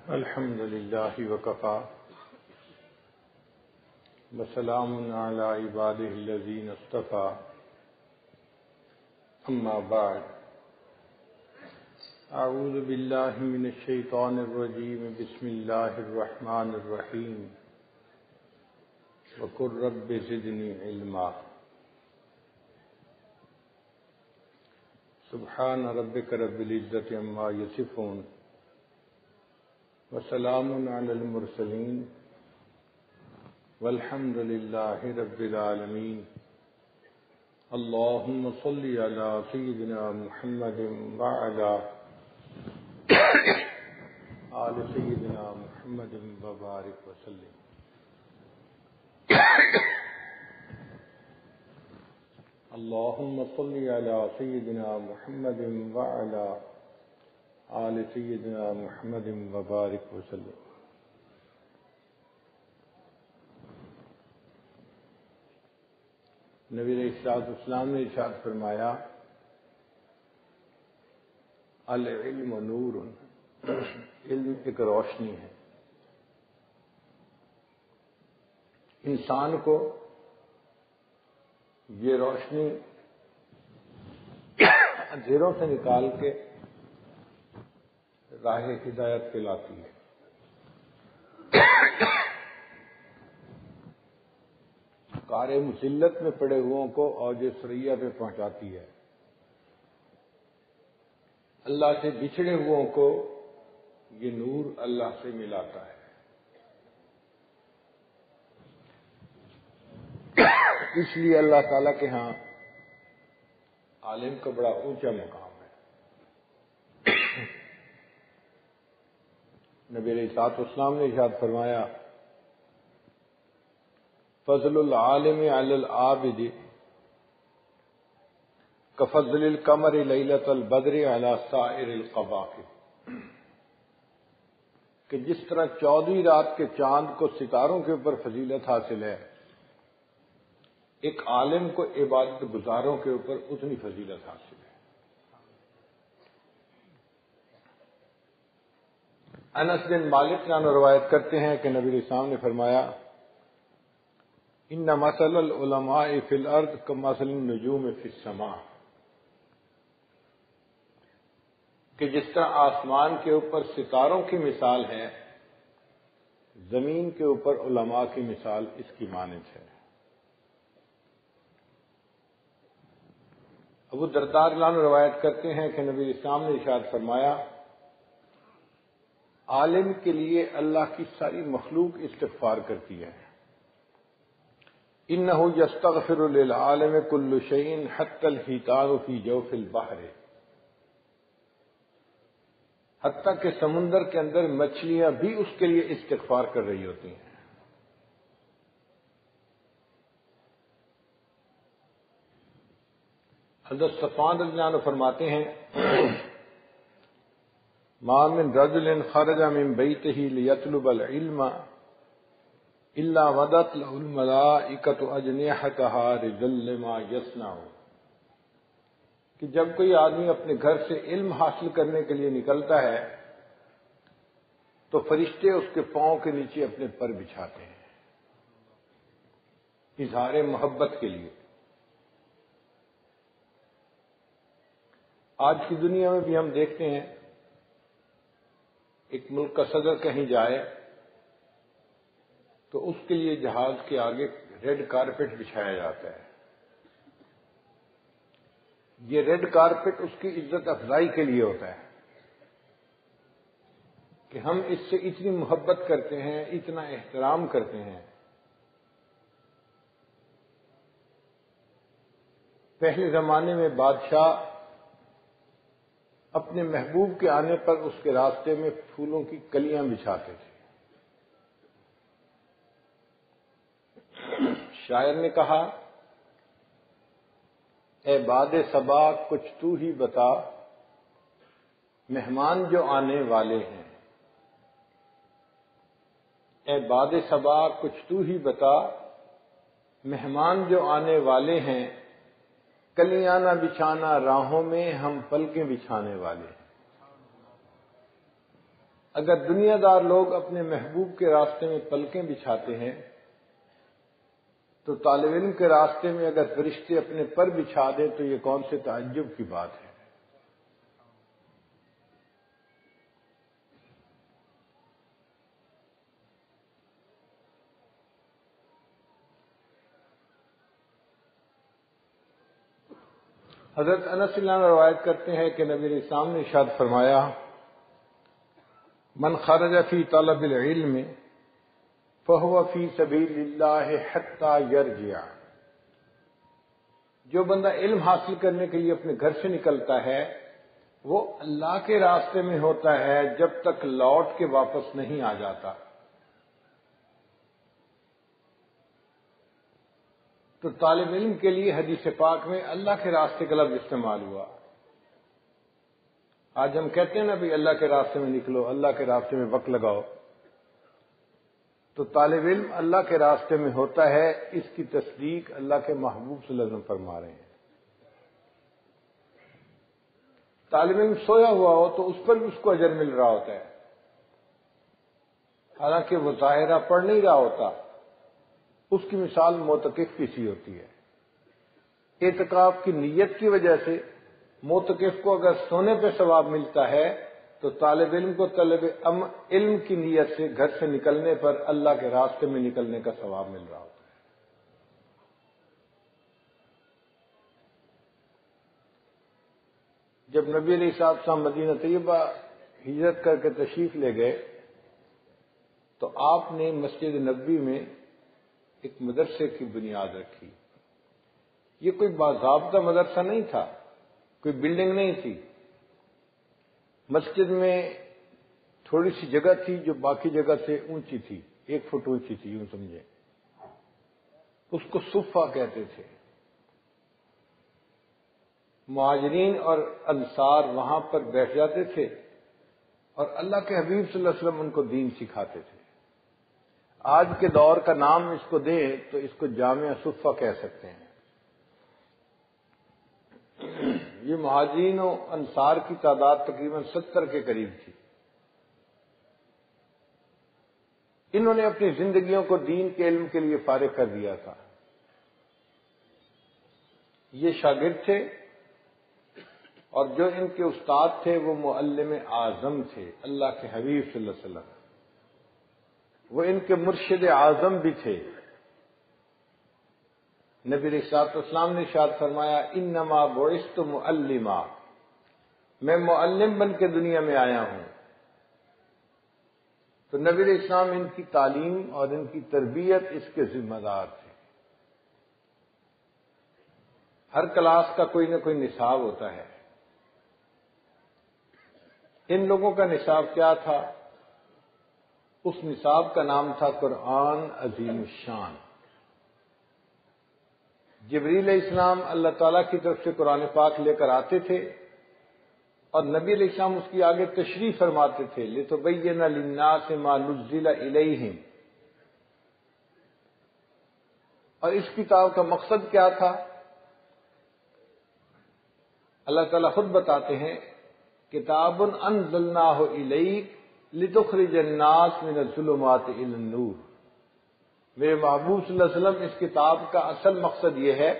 الحمد لله وكفى وسلام على عباده الذين اصطفى أما بعد أعوذ بالله من الشيطان الرجيم بسم الله الرحمن الرحيم وقل رب زدني علما سبحان ربك رب العزة عما يصفون وسلام على المرسلين والحمد لله رب العالمين اللهم صل على سيدنا محمد وعلى آل سيدنا محمد وبارك وسلم اللهم صل على سيدنا محمد وعلى آل سيدنا محمد وبارك وسلم نبی علیہ السلام نے ارشاد فرمایا العلم نور، علم ایک روشنی ہے. انسان کو یہ روشنی اندھیروں سے نکال کے راہ ہدایت پہ لاتی ہے. کار مسلت میں پڑے ہوئوں کو اوج ثریا پہ پہنچاتی ہے. اللہ سے بچھڑے ہوئوں کو یہ نور اللہ سے ملاتا ہے. اس لیے اللہ تعالیٰ کے ہاں عالم کا بڑا اونچا مقام ہے. نبی علیہ السلام نے ارشاد فرمایا فضل العالم علی العابد کفضل القمر لیلۃ البدر علی سائر القواکب، کہ جس طرح 14ویں رات کے چاند کو ستاروں کے اوپر فضیلت حاصل ہے، ایک عالم کو عبادت گزاروں کے اوپر اتنی فضیلت حاصل ہے. انس بن مالک روایت کرتے ہیں کہ نبی علیہ السلام نے فرمایا ان مثل العلماء فی الارض کمثل النجوم فی السماء، کہ جس طرح آسمان کے اوپر ستاروں کی مثال ہے، زمین کے اوپر علماء کی مثال اس کی مانند ہے. ابو درداء رضی اللہ عنہ روایت کرتے ہیں کہ نبی اسلام نے ارشاد فرمایا عالم کے لیے اللہ کی ساری مخلوق استغفار کرتی ہے. انہ یستغفر للعالم کل شیء حتی الحیتان فی جوف البحر، حتیٰ کہ سمندر کے اندر مچھلیاں بھی اس کے لیے استغفار کر رہی ہوتی ہیں. حضرت صفوان رضی اللہ عنہ فرماتے ہیں ما من رجل خرج من بیتہ لیطلب العلم الا وضعت له الملائکۃ اجنحتها رجل لما یصنع، کہ جب کوئی آدمی اپنے گھر سے علم حاصل کرنے کے لیے نکلتا ہے تو فرشتے اس کے پاؤں کے نیچے اپنے پر بچھاتے ہیں اظہار محبت کے لیے. آج کی دنیا میں بھی ہم دیکھتے ہیں ایک ملک کا صدر کہیں جائے تو اس کے لیے جہاز کے آگے ریڈ کارپیٹ بچھایا جاتا ہے. یہ ریڈ کارپیٹ اس کی عزت افزائی کے لیے ہوتا ہے کہ ہم اس سے اتنی محبت کرتے ہیں، اتنا احترام کرتے ہیں. پہلے زمانے میں بادشاہ اپنے محبوب کے آنے پر اس کے راستے میں پھولوں کی کلیاں بچھاتے تھے. شاعر نے کہا اے باد صبا کچھ تو ہی بتا مہمان جو آنے والے ہیں. اے باد صبا کچھ تو ہی بتا مہمان جو آنے والے ہیں، کلیاں نہ بچھانا راہوں میں ہم پلکیں بچھانے والے ہیں. اگر دنیا دار لوگ اپنے محبوب کے راستے میں پلکیں بچھاتے ہیں تو طالب علم کے راستے میں اگر فرشتے اپنے پر بچھا دیں تو یہ کون سے تعجب کی بات ہے۔ حضرت انس رضی اللہ عنہ روایت کرتے ہیں کہ نبی علیہ السلام نے ارشاد فرمایا، من خرج فی طلب العلم فهو فی سبیل اللہ حتی یرجع، جو بندہ علم حاصل کرنے کے لیے اپنے گھر سے نکلتا ہے وہ اللہ کے راستے میں ہوتا ہے جب تک لوٹ کے واپس نہیں آ جاتا۔ تو طالب علم کے لیے حدیث پاک میں اللہ کے راستے کا لفظ استعمال ہوا۔ آج ہم کہتے ہیں نا بھی اللہ کے راستے میں نکلو، اللہ کے راستے میں وقت لگاؤ، تو طالب علم اللہ کے راستے میں ہوتا ہے، اس کی تصدیق اللہ کے محبوب صلی اللہ علیہ وسلم فرما رہے ہیں۔ طالب علم سویا ہوا ہو تو اس پر بھی اس کو اجر مل رہا ہوتا ہے، حالانکہ وہ ظاہرہ پڑھ نہیں رہا ہوتا۔ اس کی مثال معتکف کی سی ہوتی ہے۔ اعتکاف کی نیت کی وجہ سے معتکف کو اگر سونے پہ ثواب ملتا ہے تو طالب علم کو طلب علم کی نیت سے گھر سے نکلنے پر اللہ کے راستے میں نکلنے کا ثواب مل رہا ہوتا ہے۔ جب نبی علیہ السلام مدینہ طیبہ ہجرت کر کے تشریف لے گئے تو آپ نے مسجد نبوی میں ایک مدرسے کی بنیاد رکھی۔ یہ کوئی باضابطہ مدرسہ نہیں تھا، کوئی بلڈنگ نہیں تھی۔ مسجد میں تھوڑی سی جگہ تھی جو باقی جگہ سے اونچی تھی، 1 فٹ اونچی تھی، یوں سمجھے۔ اس کو صفہ کہتے تھے۔ مہاجرین اور انصار وہاں پر بیٹھ جاتے تھے اور اللہ کے حبیب صلی اللہ علیہ وسلم ان کو دین سکھاتے تھے۔ آج کے دور کا نام اس کو دیں تو اس کو جامع صفہ کہہ سکتے ہیں۔ یہ مہاجرین و انصار کی تعداد تقریباً 70 کے قریب تھی۔ انہوں نے اپنی زندگیوں کو دین کے علم کے لیے فارغ کر دیا تھا۔ یہ شاگرد تھے اور جو ان کے استاد تھے وہ معلم اعظم تھے، اللہ کے حبیب صلی اللہ علیہ وسلم۔ وہ ان کے مرشد اعظم بھی تھے۔ نبی علیہ السلام نے ارشاد فرمایا، انما بعثت معلما، میں معلم بن کے دنیا میں آیا ہوں۔ تو نبی علیہ السلام ان کی تعلیم اور ان کی تربیت اس کے ذمہ دار تھے۔ ہر کلاس کا کوئی نہ کوئی نصاب ہوتا ہے۔ ان لوگوں کا نصاب کیا تھا؟ اس نصاب کا نام تھا قرآن عظیم الشان۔ جبریل علیہ السلام اللہ تعالیٰ کی طرف سے قرآن پاک لے کر آتے تھے اور نبی علیہ السلام اس کی آگے تشریح فرماتے تھے، لِتُبَيِّنَ لِلنَّاسِ مَا نُزِّلَ إِلَيْهِمْ۔ اور اس کتاب کا مقصد کیا تھا؟ اللہ تعالیٰ خود بتاتے ہیں، کتاب انزلناہ الیک لتخرج الناس من الظلمات الی النور۔ میرے محبوب صلی اللہ علیہ وسلم اس کتاب کا اصل مقصد یہ ہے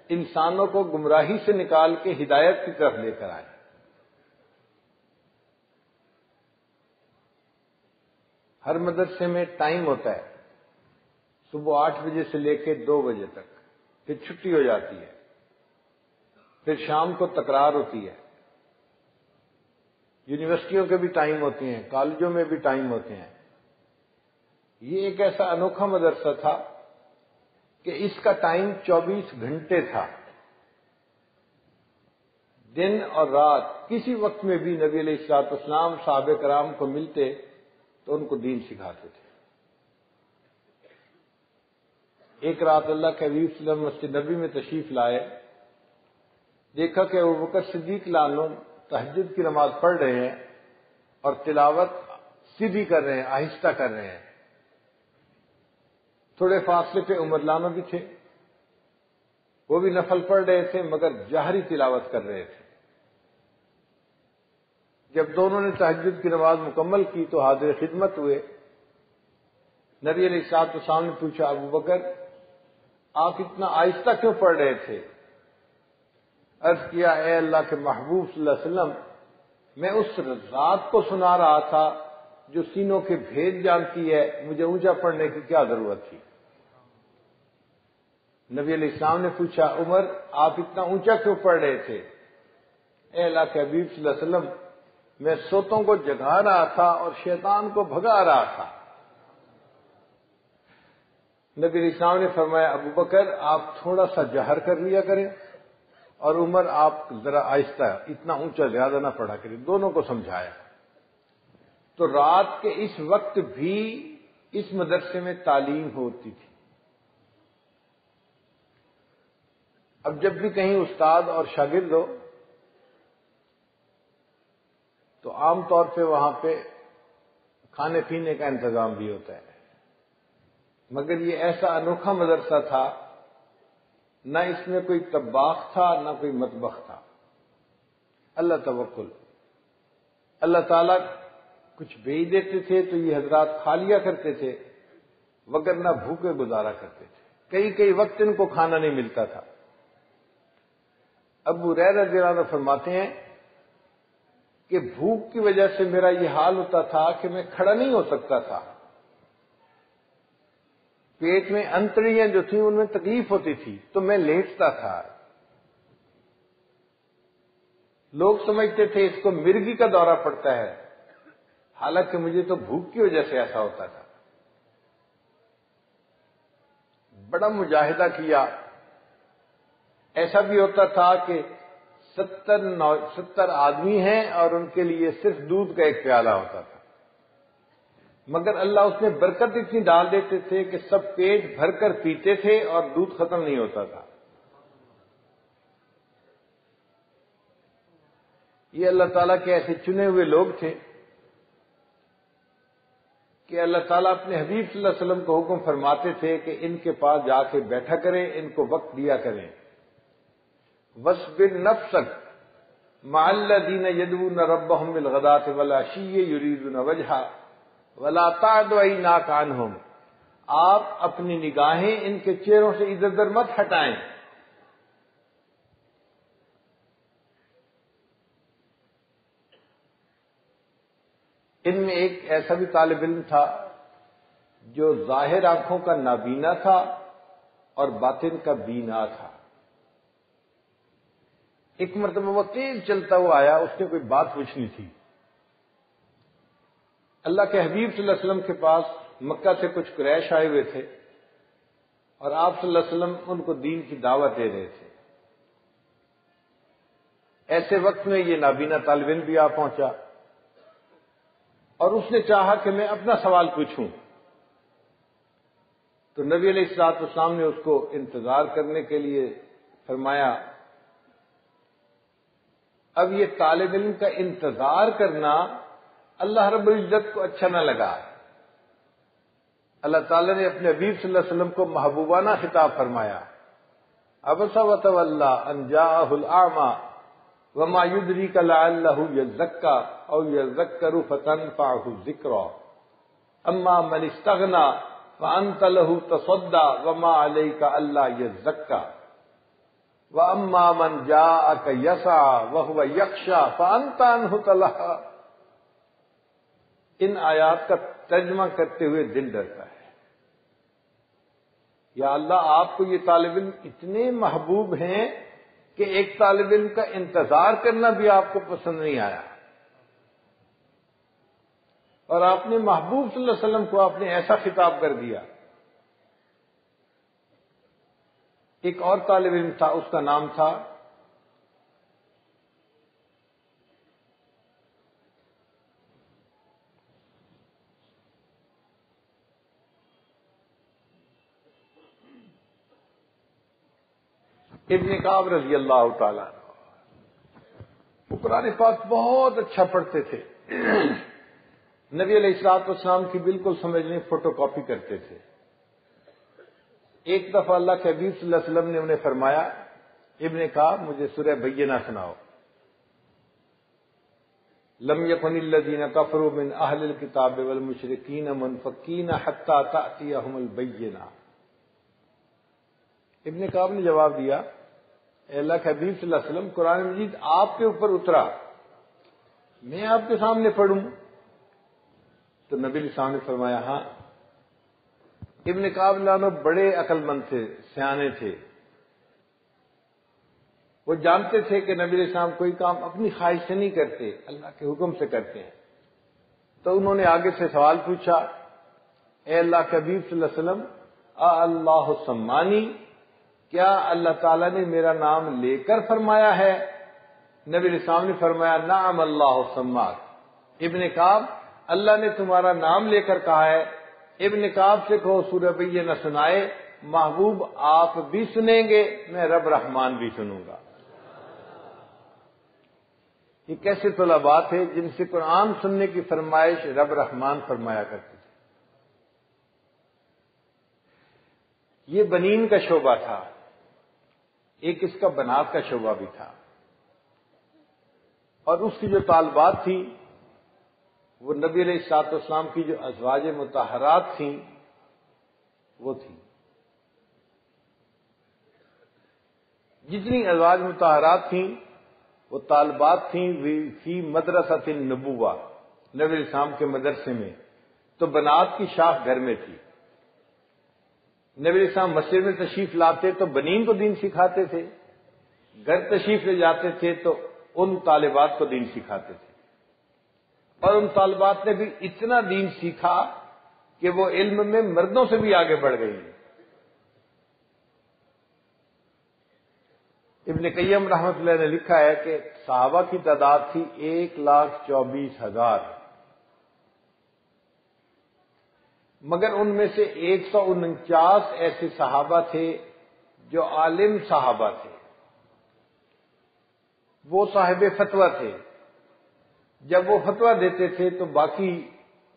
انسانوں کو گمراہی سے نکال کے ہدایت کی طرف لے کر آئے۔ ہر مدرسے میں ٹائم ہوتا ہے، صبح 8 بجے سے لے کے 2 بجے تک، پھر چھٹی ہو جاتی ہے، پھر شام کو تکرار ہوتی ہے۔ یونیورسٹیوں کے بھی ٹائم ہوتے ہیں، کالجوں میں بھی ٹائم ہوتے ہیں۔ یہ ایک ایسا انوکھا مدرسہ تھا کہ اس کا ٹائم 24 گھنٹے تھا۔ دن اور رات کسی وقت میں بھی نبی علیہ الصلوۃ والسلام صحابہ کرام کو ملتے تو ان کو دین سکھاتے تھے۔ ایک رات اللہ کے حبیب صلی اللہ علیہ وسلم مسجد نبی میں تشریف لائے، دیکھا کہ ابوبکر صدیق عنہ تہجد کی نماز پڑھ رہے ہیں اور تلاوت سیدھی کر رہے ہیں، آہستہ کر رہے ہیں۔ تھوڑے فاصلے پہ عمر عنہ بھی تھے، وہ بھی نفل پڑھ رہے تھے مگر جہری تلاوت کر رہے تھے۔ جب دونوں نے تہجد کی نماز مکمل کی تو حاضر خدمت ہوئے. نبی علیہ الصلوۃ والسلام نے پوچھا ابو بکر آپ اتنا آہستہ کیوں پڑھ رہے تھے؟ عرض کیا اے اللہ کے محبوب صلی اللہ علیہ وسلم میں اس ذات کو سنا رہا تھا جو سینوں کے بھید جانتی ہے، مجھے اونچا پڑھنے کی کیا ضرورت تھی؟ نبی علیہ السلام نے پوچھا عمر آپ اتنا اونچا کیوں پڑھ رہے تھے؟ اے اللہ کے حبیب صلی اللہ علیہ وسلم میں سوتوں کو جگا رہا تھا اور شیطان کو بھگا رہا تھا. نبی علیہ السلام نے فرمایا ابو بکر آپ تھوڑا سا جہر کر لیا کریں اور عمر آپ ذرا آہستہ، اتنا اونچا زیادہ نہ پڑھا کریں. دونوں کو سمجھایا. تو رات کے اس وقت بھی اس مدرسے میں تعلیم ہوتی تھی. اب جب بھی کہیں استاد اور شاگرد ہو تو عام طور پہ وہاں پہ کھانے پینے کا انتظام بھی ہوتا ہے، مگر یہ ایسا انوکھا مدرسہ تھا، نہ اس میں کوئی طباخ تھا نہ کوئی مطبخ تھا. اللہ توکل. اللہ تعالیٰ کچھ بھیج دیتے تھے تو یہ حضرات کھا لیا کرتے تھے، وگرنہ بھوکے گزارا کرتے تھے. کئی وقت ان کو کھانا نہیں ملتا تھا. ابو ہریرہ رضی اللہ عنہ فرماتے ہیں کہ بھوک کی وجہ سے میرا یہ حال ہوتا تھا کہ میں کھڑا نہیں ہو سکتا تھا. پیٹ میں انتڑیاں جو تھیں ان میں تکلیف ہوتی تھی تو میں لیٹتا تھا. لوگ سمجھتے تھے اس کو مرگی کا دورہ پڑتا ہے، حالانکہ مجھے تو بھوک کی وجہ سے ایسا ہوتا تھا. بڑا مجاہدہ کیا. ایسا بھی ہوتا تھا کہ 70 آدمی ہیں اور ان کے لیے صرف دودھ کا ایک پیالہ ہوتا تھا، مگر اللہ اس میں برکت اتنی ڈال دیتے تھے کہ سب پیٹ بھر کر پیتے تھے اور دودھ ختم نہیں ہوتا تھا. یہ اللہ تعالیٰ کے ایسے چنے ہوئے لوگ تھے کہ اللہ تعالیٰ اپنے حبیب صلی اللہ علیہ وسلم کو حکم فرماتے تھے کہ ان کے پاس جا کے بیٹھا کریں، ان کو وقت دیا کریں. وَاصْبِرْ نَفْسَكَ مَعَ الَّذِينَ يَدْعُونَ رَبَّهُمْ بِالْغَدَاةِ وَالْعَشِيِّ يُرِيدُونَ وَجْهَهُ وَلَا تَعْدُ عَيْنَاكَ عَنْهُمْ. آپ اپنی نگاہیں ان کے چہروں سے ادھر ادھر مت ہٹائیں. ان میں ایک ایسا بھی طالب علم تھا جو ظاہر آنکھوں کا نابینا تھا اور باطن کا بینا تھا. ایک مرتبہ وہ تیز چلتا ہوا آیا، اس نے کوئی بات پوچھنی تھی. اللہ کے حبیب صلی اللہ علیہ وسلم کے پاس مکہ سے کچھ قریش آئے ہوئے تھے اور آپ صلی اللہ علیہ وسلم ان کو دین کی دعوت دے رہے تھے. ایسے وقت میں یہ نابینا طالب علم بھی آ پہنچا اور اس نے چاہا کہ میں اپنا سوال پوچھوں. تو نبی علیہ الصلوۃ والسلام نے اس کو انتظار کرنے کے لیے فرمایا. اب یہ طالب علم کا انتظار کرنا اللہ رب العزت کو اچھا نہ لگا. اللہ تعالیٰ نے اپنے حبیب صلی اللہ علیہ وسلم کو محبوبانہ خطاب فرمایا. عبس وتولی ان جاءہ الاعمی وما یدریک لعلہ یزکا او یذکر فتنفعہ الذکری اما من استغنی فانت لہ تصدی وما علیک الا یزکا وَأَمَّا مَنْ جَاءَكَ يَسْعَىٰ وَهُوَ يَخْشَىٰ فَأَنْتَ عَنْهُ تَلَهَّىٰ. ان آیات کا ترجمہ کرتے ہوئے دل ڈرتا ہے. یا اللہ آپ کو یہ طالب علم اتنے محبوب ہیں کہ ایک طالب علم کا انتظار کرنا بھی آپ کو پسند نہیں آیا، اور آپ نے محبوب صلی اللہ علیہ وسلم کو آپ نے ایسا خطاب کر دیا. ایک اور طالب علم تھا، اس کا نام تھا ابن کعب رضی اللہ تعالی. وہ قرآن پاک بہت اچھا پڑھتے تھے. نبی علیہ الصلوۃ والسلام کی بالکل سمجھنے فوٹو کاپی کرتے تھے. ایک دفعہ اللہ کے حبیب صلی اللہ علیہ وسلم نے انہیں فرمایا ابن کعب مجھے سورہ بینہ سناؤ. لم یکن الذین کفروا من اہل الکتاب والمشرکین منفکین حتی تأتیہم البینہ۔ ابن کعب نے جواب دیا، اے اللہ کے حبیب صلی اللہ علیہ وسلم، قرآن مجید آپ کے اوپر اترا، میں آپ کے سامنے پڑھوں؟ تو نبی علیہ السلام نے فرمایا ہاں۔ ابن کعب لانو بڑے عقل مند تھے، سیانے تھے، وہ جانتے تھے کہ نبی علیہ السلام کوئی کام اپنی خواہش سے نہیں کرتے، اللہ کے حکم سے کرتے ہیں۔ تو انہوں نے آگے سے سوال پوچھا، اے اللہ کے حبیب صلی اللہ علیہ وسلم، اللہ سمانی، کیا اللہ تعالیٰ نے میرا نام لے کر فرمایا ہے؟ نبی علیہ السلام نے فرمایا نعم اللہ سماک۔ ابن کعب، اللہ نے تمہارا نام لے کر کہا ہے۔ ابن کعب سے کہو سورہ بینہ سنائے، محبوب آپ بھی سنیں گے، میں رب رحمان بھی سنوں گا۔ یہ کیسے طلباء تھے جن سے قرآن سننے کی فرمائش رب رحمان فرمایا کرتے تھے۔ یہ بنین کا شعبہ تھا، ایک اس کا بنات کا شعبہ بھی تھا، اور اس کی جو طالبات تھی وہ نبی علیہ الصلوۃ والسلام کی جو ازواج مطہرات تھیں وہ تھیں۔ جتنی ازواج مطہرات تھیں وہ طالبات تھیں فی مدرسۃ النبوہ، نبی علیہ السلام کے مدرسے میں، تو بنات کی شاخ گھر میں تھی۔ نبی علیہ السلام مسجد میں تشریف لاتے تو بنین کو دین سکھاتے تھے، گھر تشریف لے جاتے تھے تو ان طالبات کو دین سکھاتے تھے، اور ان طالبات نے بھی اتنا دین سیکھا کہ وہ علم میں مردوں سے بھی آگے بڑھ گئی۔ ابن قیم رحمۃ اللہ نے لکھا ہے کہ صحابہ کی تعداد تھی 1,24,000، مگر ان میں سے 149 ایسے صحابہ تھے جو عالم صحابہ تھے، وہ صاحب فتویٰ تھے۔ جب وہ فتویٰ دیتے تھے تو باقی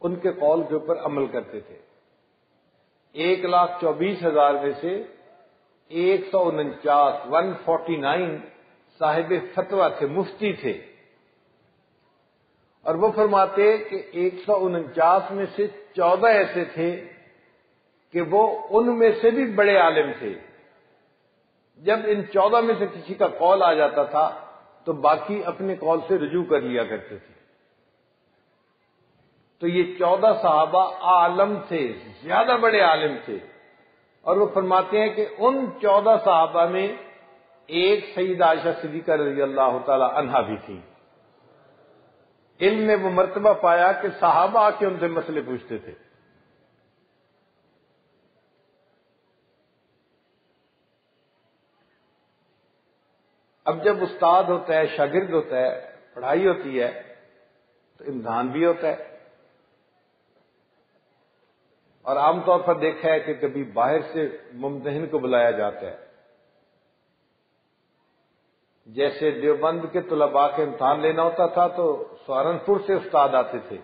ان کے قول کے اوپر عمل کرتے تھے۔ 1,24,000 میں سے 149 صاحب فتویٰ تھے، مفتی تھے، اور وہ فرماتے کہ 149 میں سے 14 ایسے تھے کہ وہ ان میں سے بھی بڑے عالم تھے۔ جب ان 14 میں سے کسی کا قول آ جاتا تھا تو باقی اپنے قول سے رجوع کر لیا کرتے تھے۔ تو یہ 14 صحابہ عالم تھے، زیادہ بڑے عالم تھے، اور وہ فرماتے ہیں کہ ان 14 صحابہ میں ایک سیدہ عائشہ صدیقہ رضی اللہ تعالی عنہا بھی تھی۔ علم میں وہ مرتبہ پایا کہ صحابہ آ کے ان سے مسئلے پوچھتے تھے۔ اب جب استاد ہوتا ہے، شاگرد ہوتا ہے، پڑھائی ہوتی ہے تو امتحان بھی ہوتا ہے، اور عام طور پر دیکھا ہے کہ کبھی باہر سے ممتحن کو بلایا جاتا ہے۔ جیسے دیوبند کے طلباء کے امتحان لینا ہوتا تھا تو سہارنپور سے استاد آتے تھے،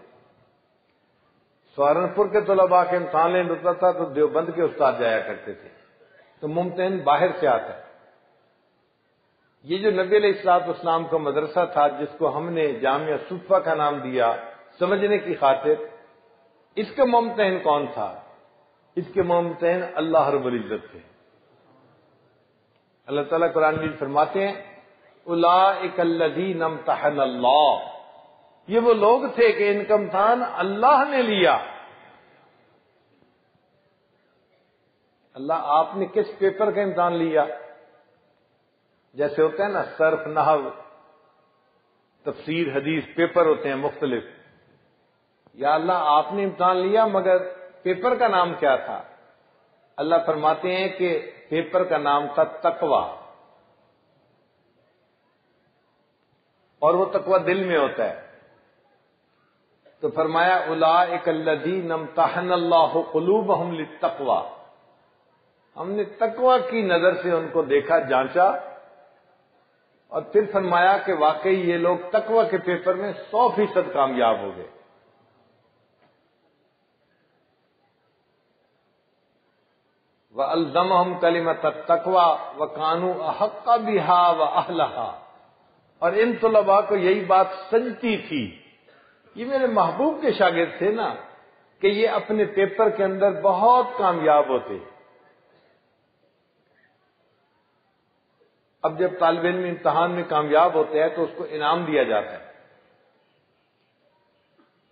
سہارنپور کے طلباء کے امتحان لینا ہوتا تھا تو دیوبند کے استاد جایا کرتے تھے، تو ممتحن باہر سے آتا ہے۔ یہ جو نبی علیہ الصلوۃ والسلام کا مدرسہ تھا، جس کو ہم نے جامعہ صفہ کا نام دیا سمجھنے کی خاطر، اس کا ممتحن کون تھا؟ اس کے ممتحن اللہ رب العزت تھے۔ اللہ تعالیٰ قرآن میں فرماتے ہیں اولئک الذین امتحن اللہ، یہ وہ لوگ تھے کہ ان کا امتحان اللہ نے لیا۔ اللہ آپ نے کس پیپر کا امتحان لیا؟ جیسے ہوتا ہے نا صرف، نحو، تفسیر، حدیث، پیپر ہوتے ہیں مختلف۔ یا اللہ آپ نے امتحان لیا، مگر پیپر کا نام کیا تھا؟ اللہ فرماتے ہیں کہ پیپر کا نام تھا تقوی، اور وہ تقوی دل میں ہوتا ہے۔ تو فرمایا اولئک الذین امتحن اللہ قلوبہم للتقوی، ہم نے تقوی کی نظر سے ان کو دیکھا، جانچا، اور پھر فرمایا کہ واقعی یہ لوگ تقوی کے پیپر میں 100% کامیاب ہو گئے۔ وَأَلْزَمَهُمْ كَلِمَةَ التَّقْوَى وَكَانُوا أَحَقَّ بِهَا وَأَهْلَهَا، اور ان طلباء کو یہی بات سنجتی تھی یہ میرے محبوب کے شاگرد تھے نا کہ یہ اپنے پیپر کے اندر بہت کامیاب ہوتے. اب جب طالب علم امتحان میں کامیاب ہوتے ہیں تو اس کو انعام دیا جاتا ہے.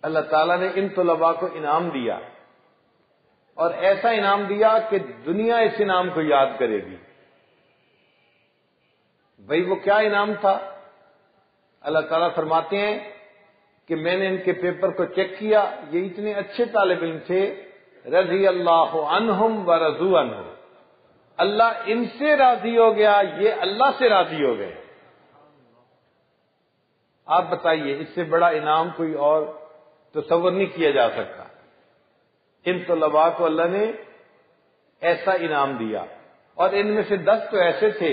اللہ تعالیٰ نے ان طلباء کو انعام دیا اور ایسا انعام دیا کہ دنیا اس انعام کو یاد کرے گی. بھئی وہ کیا انعام تھا؟ اللہ تعالیٰ فرماتے ہیں کہ میں نے ان کے پیپر کو چیک کیا، یہ اتنے اچھے طالب علم تھے، رضی اللہ عنہم ورضوا عنہ، اللہ ان سے راضی ہو گیا، یہ اللہ سے راضی ہو گئے. آپ بتائیے اس سے بڑا انعام کوئی اور تصور نہیں کیا جا سکتا. ان طلباء کو اللہ نے ایسا انعام دیا اور ان میں سے 10 تو ایسے تھے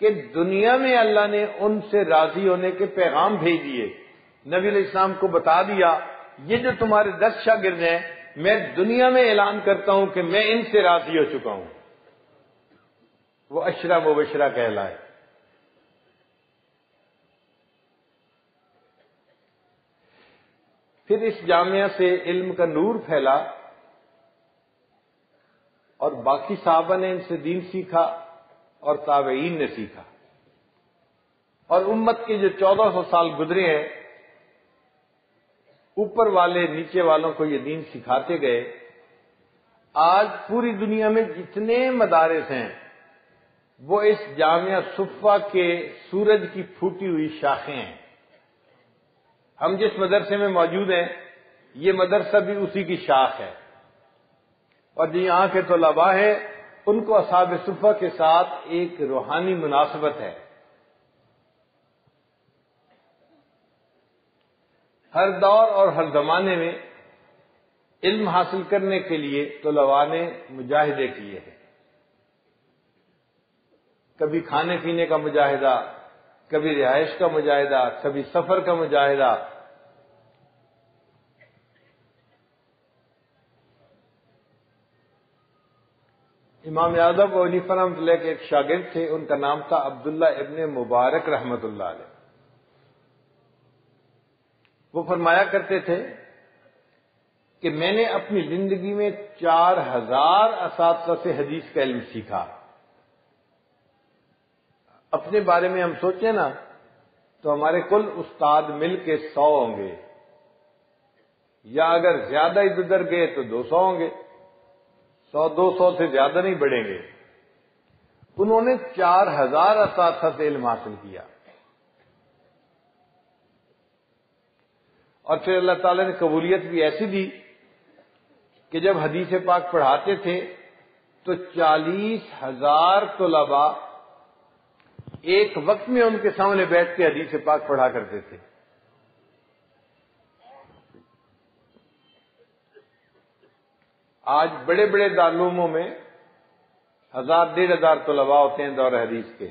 کہ دنیا میں اللہ نے ان سے راضی ہونے کے پیغام بھیج دیے. نبی علیہ السلام کو بتا دیا یہ جو تمہارے 10 شاگرد ہیں میں دنیا میں اعلان کرتا ہوں کہ میں ان سے راضی ہو چکا ہوں. وہ عشرہ مبشرہ کہلائے. پھر اس جامعہ سے علم کا نور پھیلا اور باقی صحابہ نے ان سے دین سیکھا اور تابعین نے سیکھا. اور امت کے جو 1400 سال گزرے ہیں اوپر والے نیچے والوں کو یہ دین سکھاتے گئے. آج پوری دنیا میں جتنے مدارس ہیں وہ اس جامعہ صفہ کے سورج کی پھوٹی ہوئی شاخیں ہیں. ہم جس مدرسے میں موجود ہیں یہ مدرسہ بھی اسی کی شاخ ہے. اور جو یہاں کے طلباء ہیں ان کو اصحاب صفہ کے ساتھ ایک روحانی مناسبت ہے. ہر دور اور ہر زمانے میں علم حاصل کرنے کے لیے طلباء نے مجاہدے کیے ہیں. کبھی کھانے پینے کا مجاہدہ، کبھی رہائش کا مجاہدہ، کبھی سفر کا مجاہدہ. امام اعظم ابو حنیفہ رحمۃ اللہ کے ایک شاگرد تھے، ان کا نام تھا عبداللہ ابن مبارک رحمۃ اللہ علیہ. وہ فرمایا کرتے تھے کہ میں نے اپنی زندگی میں 4000 اساتذہ سے حدیث کا علم سیکھا. اپنے بارے میں ہم سوچیں نا تو ہمارے کل استاد مل کے 100 ہوں گے، یا اگر زیادہ ادھر ادھر گئے تو 200 ہوں گے. 100-200 سے زیادہ نہیں بڑھیں گے. انہوں نے 4000 اساتذہ سے علم حاصل کیا. اور پھر اللہ تعالی نے قبولیت بھی ایسی دی کہ جب حدیث پاک پڑھاتے تھے تو 40,000 طلباء ایک وقت میں ان کے سامنے بیٹھ کے حدیث پاک پڑھا کرتے تھے. آج بڑے بڑے دارالعلوموں میں 1000-1500 طلباء ہوتے ہیں دور حدیث کے.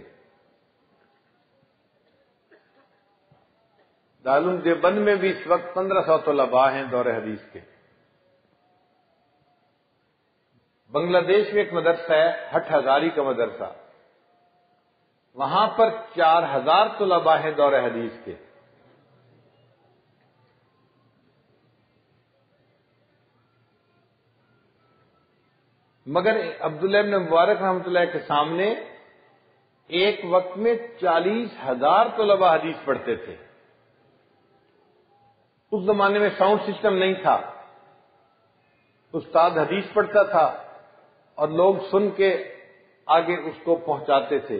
دارالعلوم دیوبند میں بھی اس وقت 1500 طلباء ہیں دور حدیث کے. بنگلہ دیش میں ایک مدرسہ ہے ہٹھ ہزاری کا مدرسہ، وہاں پر 4000 طلباء ہیں دور حدیث کے. مگر عبداللہ ابن مبارک رحمۃ اللہ کے سامنے ایک وقت میں 40,000 طلباء حدیث پڑھتے تھے. اس زمانے میں ساؤنڈ سسٹم نہیں تھا. استاد حدیث پڑھتا تھا اور لوگ سن کے آگے اس کو پہنچاتے تھے.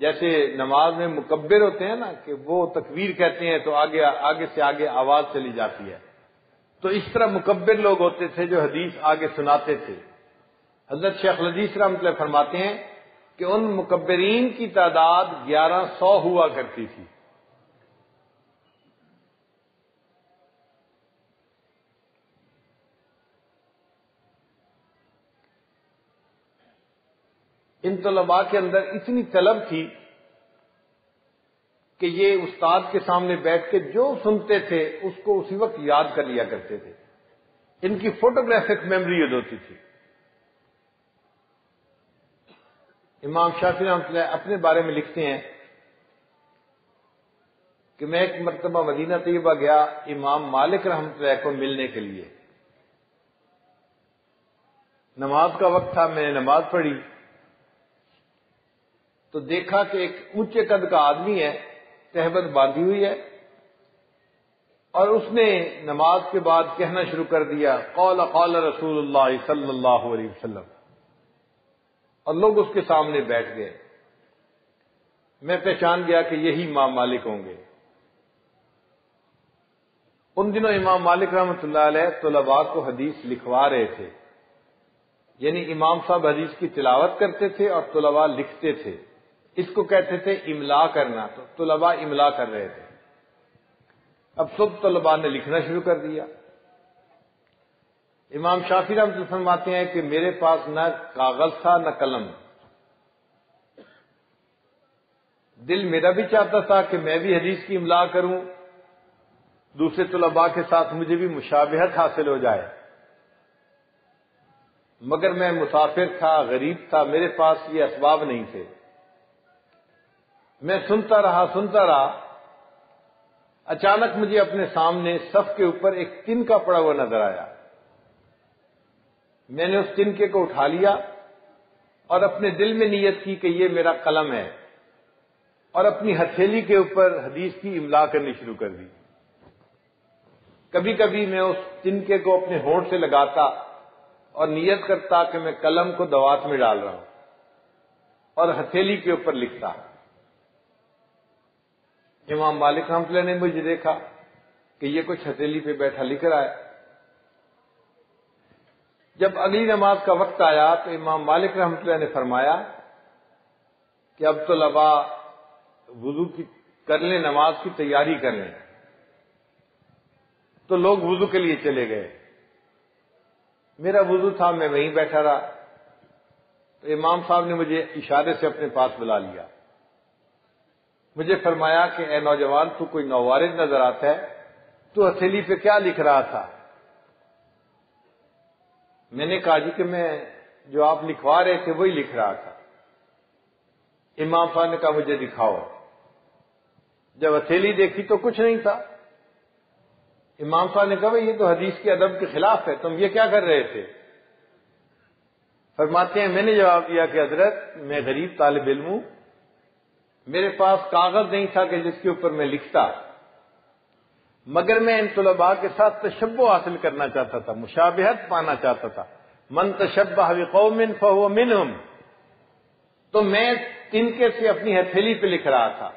جیسے نماز میں مکبر ہوتے ہیں نا کہ وہ تکبیر کہتے ہیں تو آگے سے آگے آواز چلی جاتی ہے، تو اس طرح مکبر لوگ ہوتے تھے جو حدیث آگے سناتے تھے. حضرت شیخ الحدیث رحمۃ اللہ فرماتے ہیں کہ ان مکبرین کی تعداد 1100 ہوا کرتی تھی. ان طلباء کے اندر اتنی طلب تھی کہ یہ استاد کے سامنے بیٹھ کے جو سنتے تھے اس کو اسی وقت یاد کر لیا کرتے تھے. ان کی فوٹوگرافک میموری ہوتی تھی. امام شافعی رحمۃ اللہ اپنے بارے میں لکھتے ہیں کہ میں ایک مرتبہ مدینہ طیبہ گیا امام مالک رحمۃ اللہ کو ملنے کے لیے. نماز کا وقت تھا، میں نے نماز پڑھی تو دیکھا کہ ایک اونچے قد کا آدمی ہے، تہبند باندھی ہوئی ہے، اور اس نے نماز کے بعد کہنا شروع کر دیا قال قال رسول اللہ صلی اللہ علیہ وسلم، اور لوگ اس کے سامنے بیٹھ گئے. میں پہچان گیا کہ یہی امام مالک ہوں گے. ان دنوں امام مالک رحمۃ اللہ علیہ طلباء کو حدیث لکھوا رہے تھے، یعنی امام صاحب حدیث کی تلاوت کرتے تھے اور طلباء لکھتے تھے. اس کو کہتے تھے املا کرنا، تو طلباء املا کر رہے تھے. اب سب طلباء نے لکھنا شروع کر دیا. امام شافعی رحمۃ اللہ فرماتے ہیں کہ میرے پاس نہ کاغذ تھا نہ قلم. دل میرا بھی چاہتا تھا کہ میں بھی حدیث کی املا کروں، دوسرے طلباء کے ساتھ مجھے بھی مشابہت حاصل ہو جائے، مگر میں مسافر تھا، غریب تھا، میرے پاس یہ اسباب نہیں تھے. میں سنتا رہا. اچانک مجھے اپنے سامنے صف کے اوپر ایک تنکا پڑا ہوا نظر آیا. میں نے اس تنکے کو اٹھا لیا اور اپنے دل میں نیت کی کہ یہ میرا قلم ہے، اور اپنی ہتھیلی کے اوپر حدیث کی املا کرنی شروع کر دی. کبھی کبھی میں اس تنکے کو اپنے ہونٹ سے لگاتا اور نیت کرتا کہ میں قلم کو دوات میں ڈال رہا ہوں اور ہتھیلی کے اوپر لکھتا. امام مالک رحمۃ اللہ نے مجھے دیکھا کہ یہ کچھ ہتھیلی پہ بیٹھا لکھ رہا ہے. جب اگلی نماز کا وقت آیا تو امام مالک رحمۃ اللہ نے فرمایا کہ اب طلباء وضو کر لیں، نماز کی تیاری کر لیں. تو لوگ وضو کے لیے چلے گئے. میرا وضو تھا، میں وہیں بیٹھا رہا. تو امام صاحب نے مجھے اشارے سے اپنے پاس بلا لیا. مجھے فرمایا کہ اے نوجوان، تو کوئی نووارد نظر آتا ہے، تو ہتھیلی پہ کیا لکھ رہا تھا؟ میں نے کہا جی کہ میں جو آپ لکھوا رہے تھے وہی لکھ رہا تھا. امام صاحب نے کہا مجھے دکھاؤ. جب ہتھیلی دیکھی تو کچھ نہیں تھا. امام صاحب نے کہا یہ تو حدیث کے ادب کے خلاف ہے، تم یہ کیا کر رہے تھے؟ فرماتے ہیں میں نے جواب دیا کہ حضرت میں غریب طالب علم ہوں، میرے پاس کاغذ نہیں تھا کہ جس کے اوپر میں لکھتا، مگر میں ان طلباء کے ساتھ تشبہ حاصل کرنا چاہتا تھا، مشابہت پانا چاہتا تھا. من تشبہ بقوم فہو منہم. تو میں تنکے سے اپنی ہتھیلی پہ لکھ رہا تھا.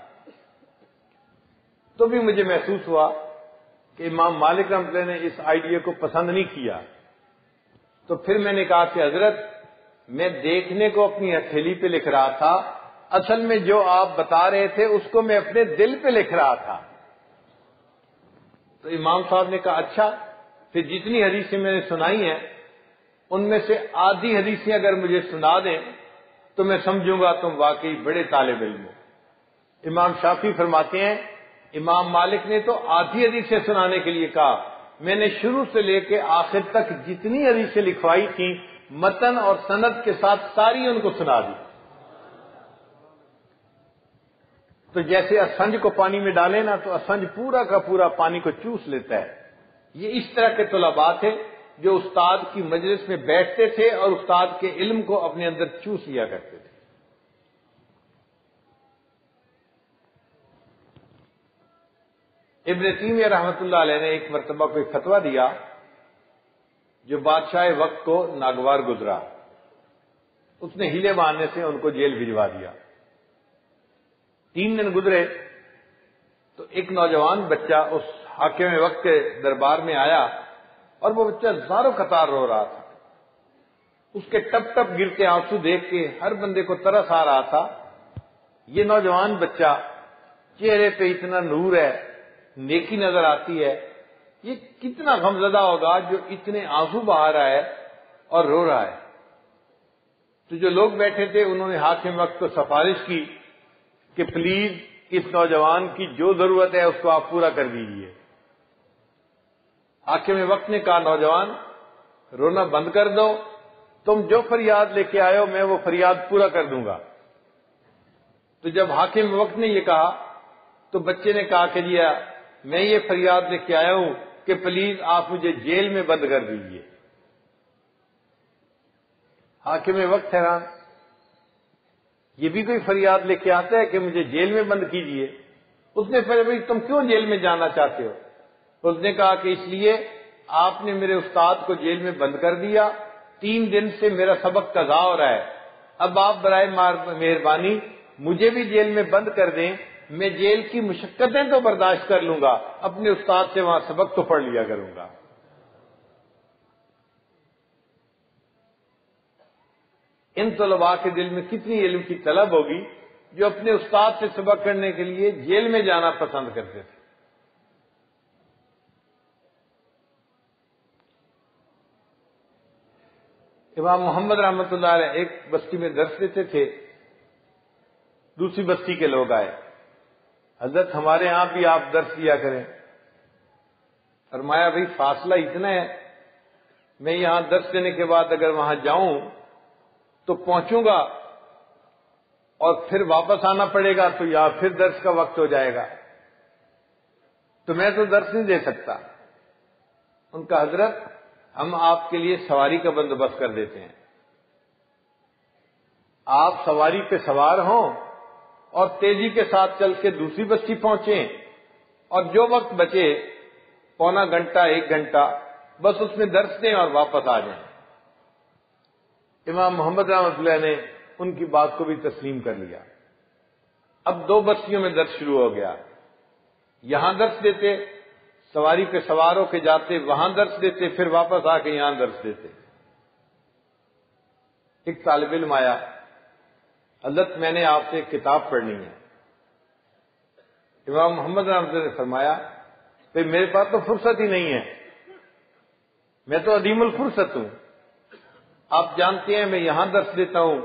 تو بھی مجھے محسوس ہوا کہ امام مالک رحمۃ اللہ نے اس آئیڈیا کو پسند نہیں کیا. تو پھر میں نے کہا کہ حضرت میں دیکھنے کو اپنی ہتھیلی پہ لکھ رہا تھا، اصل میں جو آپ بتا رہے تھے اس کو میں اپنے دل پہ لکھ رہا تھا. تو امام صاحب نے کہا اچھا، پھر جتنی حدیثیں میں نے سنائی ہیں ان میں سے آدھی حدیثیں اگر مجھے سنا دیں تو میں سمجھوں گا تم واقعی بڑے طالب علم ہو. امام شافعی فرماتے ہیں امام مالک نے تو آدھی حدیثیں سنانے کے لیے کہا، میں نے شروع سے لے کے آخر تک جتنی حدیثیں لکھوائی تھیں متن اور سند کے ساتھ ساری ان کو سنا دی. تو جیسے اسفنج کو پانی میں ڈالے نا تو اسفنج پورا کا پورا پانی کو چوس لیتا ہے. یہ اس طرح کے طلباء تھے جو استاد کی مجلس میں بیٹھتے تھے اور استاد کے علم کو اپنے اندر چوس لیا کرتے تھے. ابن تیمیہ رحمۃ اللہ علیہ نے ایک مرتبہ کوئی فتویٰ دیا جو بادشاہ وقت کو ناگوار گزرا. اس نے ہیلے مارنے سے ان کو جیل بھجوا دیا. 3 دن گزرے تو ایک نوجوان بچہ اس حاکم وقت کے دربار میں آیا اور وہ بچہ زاروں قطار رو رہا تھا. اس کے ٹپ ٹپ گرتے آنسو دیکھ کے ہر بندے کو ترس آ رہا تھا. یہ نوجوان بچہ، چہرے پہ اتنا نور ہے، نیکی نظر آتی ہے، یہ کتنا غمزدہ ہوگا جو اتنے آنسو بہا رہا ہے اور رو رہا ہے. تو جو لوگ بیٹھے تھے انہوں نے حاکم وقت کو سفارش کی کہ پلیز اس نوجوان کی جو ضرورت ہے اس کو آپ پورا کر دیجیے. حاکم وقت نے کہا نوجوان رونا بند کر دو، تم جو فریاد لے کے آئے ہو میں وہ فریاد پورا کر دوں گا. تو جب حاکم وقت نے یہ کہا تو بچے نے کہا کہ جی میں یہ فریاد لے کے آیا ہوں کہ پلیز آپ مجھے جیل میں بند کر دیجیے۔ حاکم وقت حیران، یہ بھی کوئی فریاد لے کے آتا ہے کہ مجھے جیل میں بند کیجیے؟ اس نے پہلے بھائی تم کیوں جیل میں جانا چاہتے ہو؟ اس نے کہا کہ اس لیے آپ نے میرے استاد کو جیل میں بند کر دیا، 3 دن سے میرا سبق قضا ہو رہا ہے، اب آپ برائے مہربانی مجھے بھی جیل میں بند کر دیں، میں جیل کی مشقتیں تو برداشت کر لوں گا، اپنے استاد سے وہاں سبق تو پڑھ لیا کروں گا۔ ان طلباء کے دل میں کتنی علم کی طلب ہوگی جو اپنے استاد سے سبق کرنے کے لیے جیل میں جانا پسند کرتے تھے۔ امام محمد رحمۃ اللہ علیہ ایک بستی میں درس دیتے تھے، دوسری بستی کے لوگ آئے، حضرت ہمارے ہاں بھی آپ درس دیا کریں۔ فرمایا بھئی فاصلہ اتنا ہے، میں یہاں درس دینے کے بعد اگر وہاں جاؤں تو پہنچوں گا اور پھر واپس آنا پڑے گا، تو یا پھر درس کا وقت ہو جائے گا، تو میں تو درس نہیں دے سکتا۔ ان کا حضرت ہم آپ کے لیے سواری کا بندوبست کر دیتے ہیں، آپ سواری پہ سوار ہوں اور تیزی کے ساتھ چل کے دوسری بستی پہنچیں، اور جو وقت بچے پونا گھنٹہ 1 گھنٹہ بس اس میں درس دیں اور واپس آ جائیں۔ امام محمد رحمۃ اللہ نے ان کی بات کو بھی تسلیم کر لیا۔ اب 2 بستیوں میں درس شروع ہو گیا، یہاں درس دیتے، سواری پہ سوار ہو کے جاتے، وہاں درس دیتے، پھر واپس آ کے یہاں درس دیتے۔ ایک طالب علم آیا، حضرت میں نے آپ سے ایک کتاب پڑھنی ہے۔ امام محمد رحمۃ اللہ نے فرمایا کہ میرے پاس تو فرصت ہی نہیں ہے، میں تو عدیم الفرصت ہوں، آپ جانتے ہیں میں یہاں درس دیتا ہوں،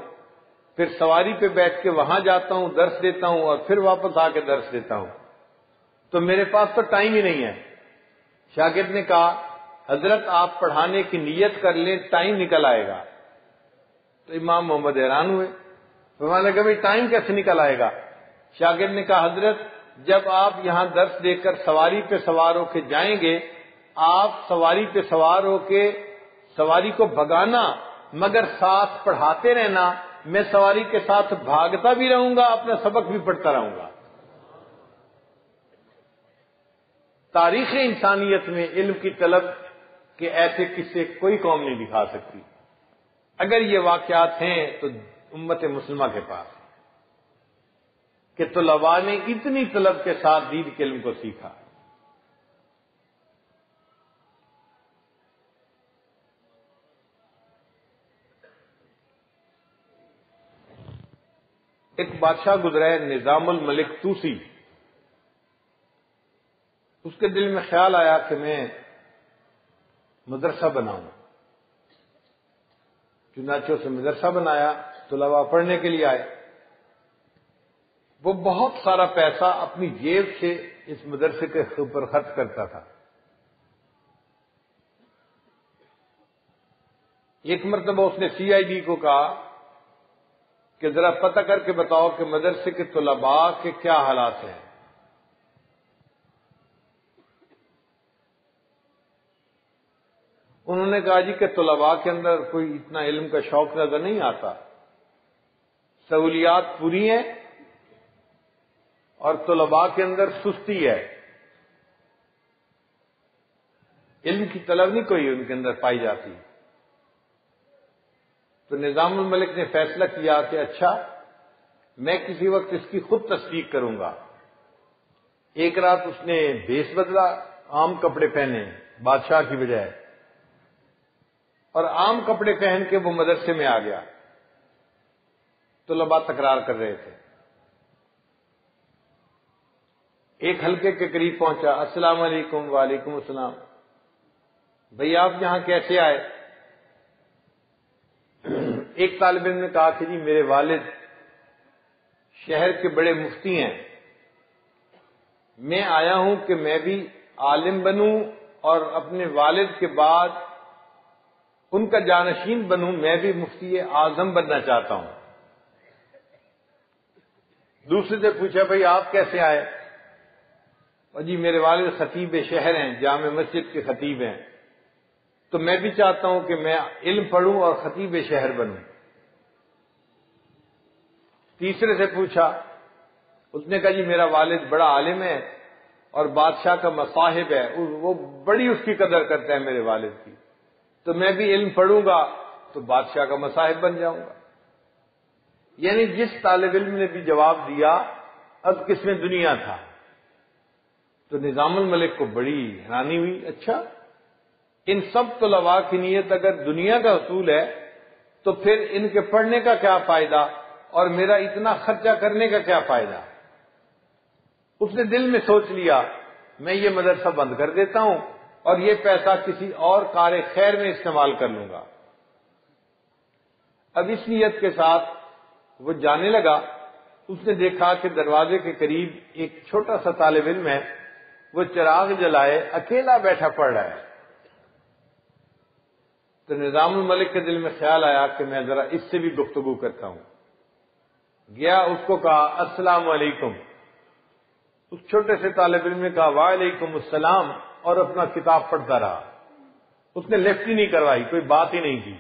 پھر سواری پہ بیٹھ کے وہاں جاتا ہوں درس دیتا ہوں، اور پھر واپس آ کے درس دیتا ہوں، تو میرے پاس تو ٹائم ہی نہیں ہے۔ شاگرد نے کہا حضرت آپ پڑھانے کی نیت کر لیں، ٹائم نکل آئے گا۔ تو امام محمد حیران ہوئے، فرمانے لگا بھائی ٹائم کیسے نکل آئے گا؟ شاگرد نے کہا حضرت جب آپ یہاں درس دے کر سواری پہ سوار ہو کے جائیں گے، آپ سواری پہ سوار ہو کے سواری کو بھگانا مگر ساتھ پڑھاتے رہنا، میں سواری کے ساتھ بھاگتا بھی رہوں گا، اپنا سبق بھی پڑھتا رہوں گا۔ تاریخ انسانیت میں علم کی طلب کے ایسے قصے کوئی قوم نہیں دکھا سکتی۔ اگر یہ واقعات ہیں تو امت مسلمہ کے پاس، کہ طلباء نے اتنی طلب کے ساتھ دین کے علم کو سیکھا۔ ایک بادشاہ گزرا ہے نظام الملک توسی، اس کے دل میں خیال آیا کہ میں مدرسہ بناؤں، چنانچہ اسے مدرسہ بنایا، طلباء پڑھنے کے لیے آئے۔ وہ بہت سارا پیسہ اپنی جیب سے اس مدرسے کے اوپر خرچ کرتا تھا۔ ایک مرتبہ اس نے CID کو کہا کہ ذرا پتہ کر کے بتاؤ کہ مدرسے کے طلباء کے کیا حالات ہیں۔ انہوں نے کہا جی کہ طلباء کے اندر کوئی اتنا علم کا شوق نظر نہیں آتا، سہولیات پوری ہیں اور طلباء کے اندر سستی ہے، علم کی طلب نہیں کوئی ان کے اندر پائی جاتی۔ تو نظام الملک نے فیصلہ کیا کہ اچھا میں کسی وقت اس کی خود تصدیق کروں گا۔ ایک رات اس نے بھیس بدلا، عام کپڑے پہنے بادشاہ کی بجائے، اور عام کپڑے پہن کے وہ مدرسے میں آ گیا۔ طلباء تکرار کر رہے تھے، ایک حلقے کے قریب پہنچا، السلام علیکم، وعلیکم السلام، بھئی آپ یہاں کیسے آئے؟ ایک طالب علم نے کہا کہ جی میرے والد شہر کے بڑے مفتی ہیں، میں آیا ہوں کہ میں بھی عالم بنوں اور اپنے والد کے بعد ان کا جانشین بنوں، میں بھی مفتی اعظم بننا چاہتا ہوں۔ دوسرے سے پوچھا بھئی آپ کیسے آئے؟ اور جی میرے والد خطیب شہر ہیں، جامع مسجد کے خطیب ہیں، تو میں بھی چاہتا ہوں کہ میں علم پڑھوں اور خطیب شہر بنوں۔ تیسرے سے پوچھا، اس نے کہا جی میرا والد بڑا عالم ہے اور بادشاہ کا مصاحب ہے، وہ بڑی اس کی قدر کرتا ہے میرے والد کی، تو میں بھی علم پڑھوں گا تو بادشاہ کا مصاحب بن جاؤں گا۔ یعنی جس طالب علم نے بھی جواب دیا اب کس میں دنیا تھا، تو نظام الملک کو بڑی حیرانی ہوئی، اچھا ان سب طلباء کی نیت اگر دنیا کا اصول ہے تو پھر ان کے پڑھنے کا کیا فائدہ اور میرا اتنا خرچہ کرنے کا کیا فائدہ۔ اس نے دل میں سوچ لیا میں یہ مدرسہ بند کر دیتا ہوں اور یہ پیسہ کسی اور کار خیر میں استعمال کر لوں گا۔ اب اس نیت کے ساتھ وہ جانے لگا، اس نے دیکھا کہ دروازے کے قریب ایک چھوٹا سا طالب علم ہے، وہ چراغ جلائے اکیلا بیٹھا پڑھ رہا ہے۔ تو نظام الملک کے دل میں خیال آیا کہ میں ذرا اس سے بھی گفتگو کرتا ہوں۔ گیا، اس کو کہا السلام علیکم۔ اس چھوٹے سے طالب علم نے کہا وعلیکم السلام اور اپنا کتاب پڑھتا رہا۔ اس نے لیفٹ ہی نہیں کروائی، کوئی بات ہی نہیں کی۔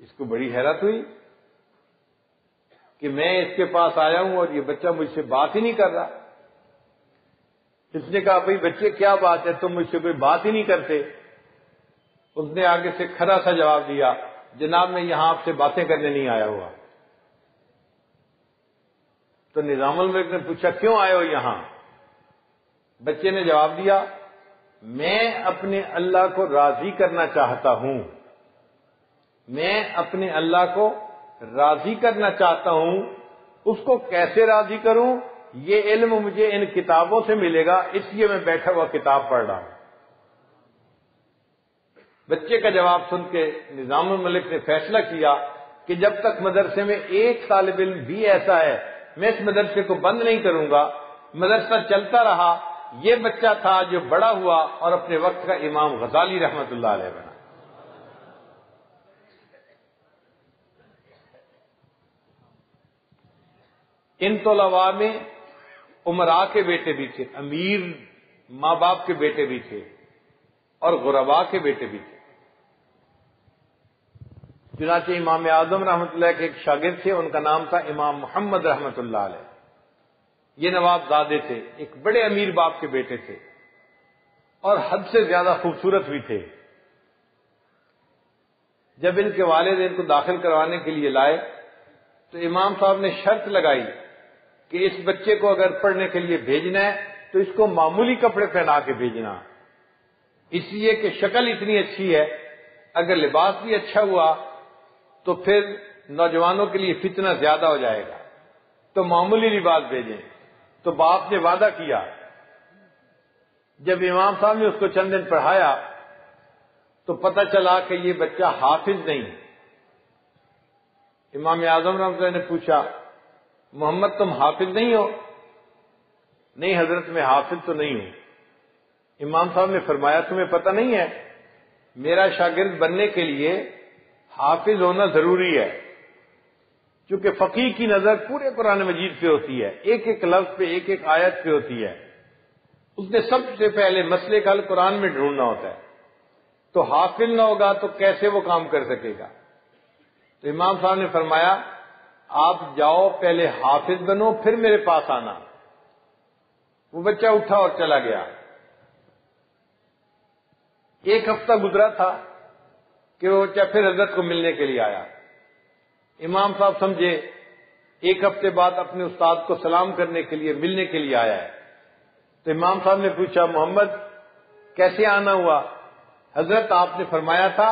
اس کو بڑی حیرت ہوئی کہ میں اس کے پاس آیا ہوں اور یہ بچہ مجھ سے بات ہی نہیں کر رہا۔ اس نے کہا بھئی بچے کیا بات ہے، تم مجھ سے کوئی بات ہی نہیں کرتے۔ اس نے آگے سے کھڑا سا جواب دیا، جناب میں یہاں آپ سے باتیں کرنے نہیں آیا ہوا۔ تو نظام الملک نے پوچھا کیوں آئے ہو یہاں؟ بچے نے جواب دیا میں اپنے اللہ کو راضی کرنا چاہتا ہوں، میں اپنے اللہ کو راضی کرنا چاہتا ہوں۔ اس کو کیسے راضی کروں یہ علم مجھے ان کتابوں سے ملے گا، اس لیے میں بیٹھا ہوا کتاب پڑھ رہا ہوں۔ بچے کا جواب سن کے نظام الملک نے فیصلہ کیا کہ جب تک مدرسے میں ایک طالب علم بھی ایسا ہے میں اس مدرسے کو بند نہیں کروں گا۔ مدرسہ چلتا رہا، یہ بچہ تھا جو بڑا ہوا اور اپنے وقت کا امام غزالی رحمت اللہ علیہ بنا۔ ان طلباء میں امراء کے بیٹے بھی تھے، امیر ماں باپ کے بیٹے بھی تھے اور غرباء کے بیٹے بھی تھے۔ چنانچہ امام اعظم رحمۃ اللہ کے ایک شاگرد تھے، ان کا نام تھا امام محمد رحمۃ اللہ علیہ۔ یہ نواب زادے تھے، ایک بڑے امیر باپ کے بیٹے تھے اور حد سے زیادہ خوبصورت بھی تھے۔ جب ان کے والد ان کو داخل کروانے کے لیے لائے تو امام صاحب نے شرط لگائی کہ اس بچے کو اگر پڑھنے کے لیے بھیجنا ہے تو اس کو معمولی کپڑے پہنا کے بھیجنا، اس لیے کہ شکل اتنی اچھی ہے، اگر لباس بھی اچھا ہوا تو پھر نوجوانوں کے لیے فتنہ زیادہ ہو جائے گا، تو معمولی لباس بھیجیں۔ تو باپ نے وعدہ کیا۔ جب امام صاحب نے اس کو چند دن پڑھایا تو پتہ چلا کہ یہ بچہ حافظ نہیں۔ امام اعظم رحمۃ اللہ نے پوچھا محمد تم حافظ نہیں ہو؟ نہیں حضرت میں حافظ تو نہیں ہوں۔ امام صاحب نے فرمایا تمہیں پتہ نہیں ہے میرا شاگرد بننے کے لیے حافظ ہونا ضروری ہے، کیونکہ فقیہ کی نظر پورے قرآن مجید پہ ہوتی ہے، ایک ایک لفظ پہ، ایک ایک آیت پہ ہوتی ہے۔ اس نے سب سے پہلے مسئلے کا حل قرآن میں ڈھونڈنا ہوتا ہے، تو حافظ نہ ہوگا تو کیسے وہ کام کر سکے گا؟ تو امام صاحب نے فرمایا آپ جاؤ پہلے حافظ بنو پھر میرے پاس آنا۔ وہ بچہ اٹھا اور چلا گیا۔ ایک ہفتہ گزرا تھا کہ وہ بچہ پھر حضرت کو ملنے کے لیے آیا۔ امام صاحب سمجھے ایک ہفتے بعد اپنے استاد کو سلام کرنے کے لیے ملنے کے لیے آیا ہے، تو امام صاحب نے پوچھا محمد کیسے آنا ہوا؟ حضرت آپ نے فرمایا تھا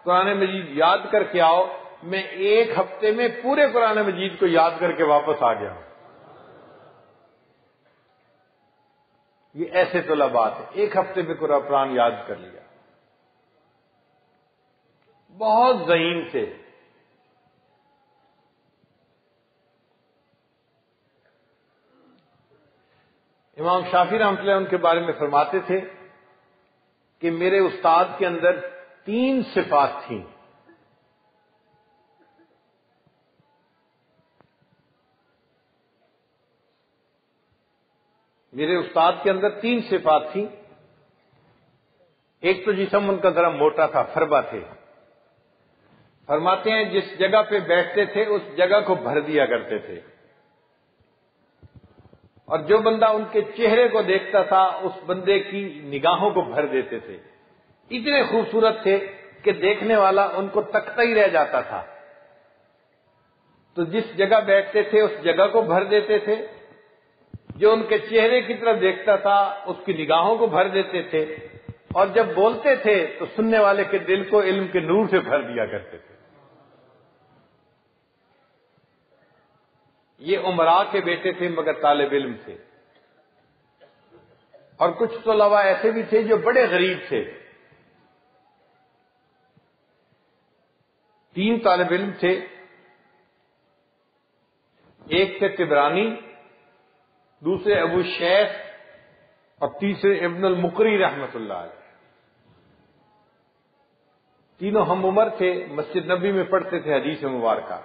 قرآن مجید یاد کر کے آؤ، میں ایک ہفتے میں پورے قرآن مجید کو یاد کر کے واپس آ گیا۔ یہ ایسے طلباء تھے، ایک ہفتے میں قرآن یاد کر لیا، بہت ذہین تھے۔ امام شافعی رحمۃ اللہ ان کے بارے میں فرماتے تھے کہ میرے استاد کے اندر 3 صفات تھیں۔ میرے استاد کے اندر 3 صفات تھیں. ایک تو جسم ان کا ذرا موٹا تھا، فربا تھے. فرماتے ہیں جس جگہ پہ بیٹھتے تھے اس جگہ کو بھر دیا کرتے تھے، اور جو بندہ ان کے چہرے کو دیکھتا تھا اس بندے کی نگاہوں کو بھر دیتے تھے. اتنے خوبصورت تھے کہ دیکھنے والا ان کو تکتا ہی رہ جاتا تھا. تو جس جگہ بیٹھتے تھے اس جگہ کو بھر دیتے تھے، جو ان کے چہرے کی طرف دیکھتا تھا اس کی نگاہوں کو بھر دیتے تھے، اور جب بولتے تھے تو سننے والے کے دل کو علم کے نور سے بھر دیا کرتے تھے. یہ امراء کے بیٹے تھے مگر طالب علم تھے. اور کچھ طلباء ایسے بھی تھے جو بڑے غریب تھے. 3 طالب علم تھے، ایک تھے طبرانی، دوسرے ابو شیخ، اور تیسرے ابن المقری رحمت اللہ علیہ. تینوں ہم عمر تھے، مسجد نبی میں پڑھتے تھے حدیث مبارکہ.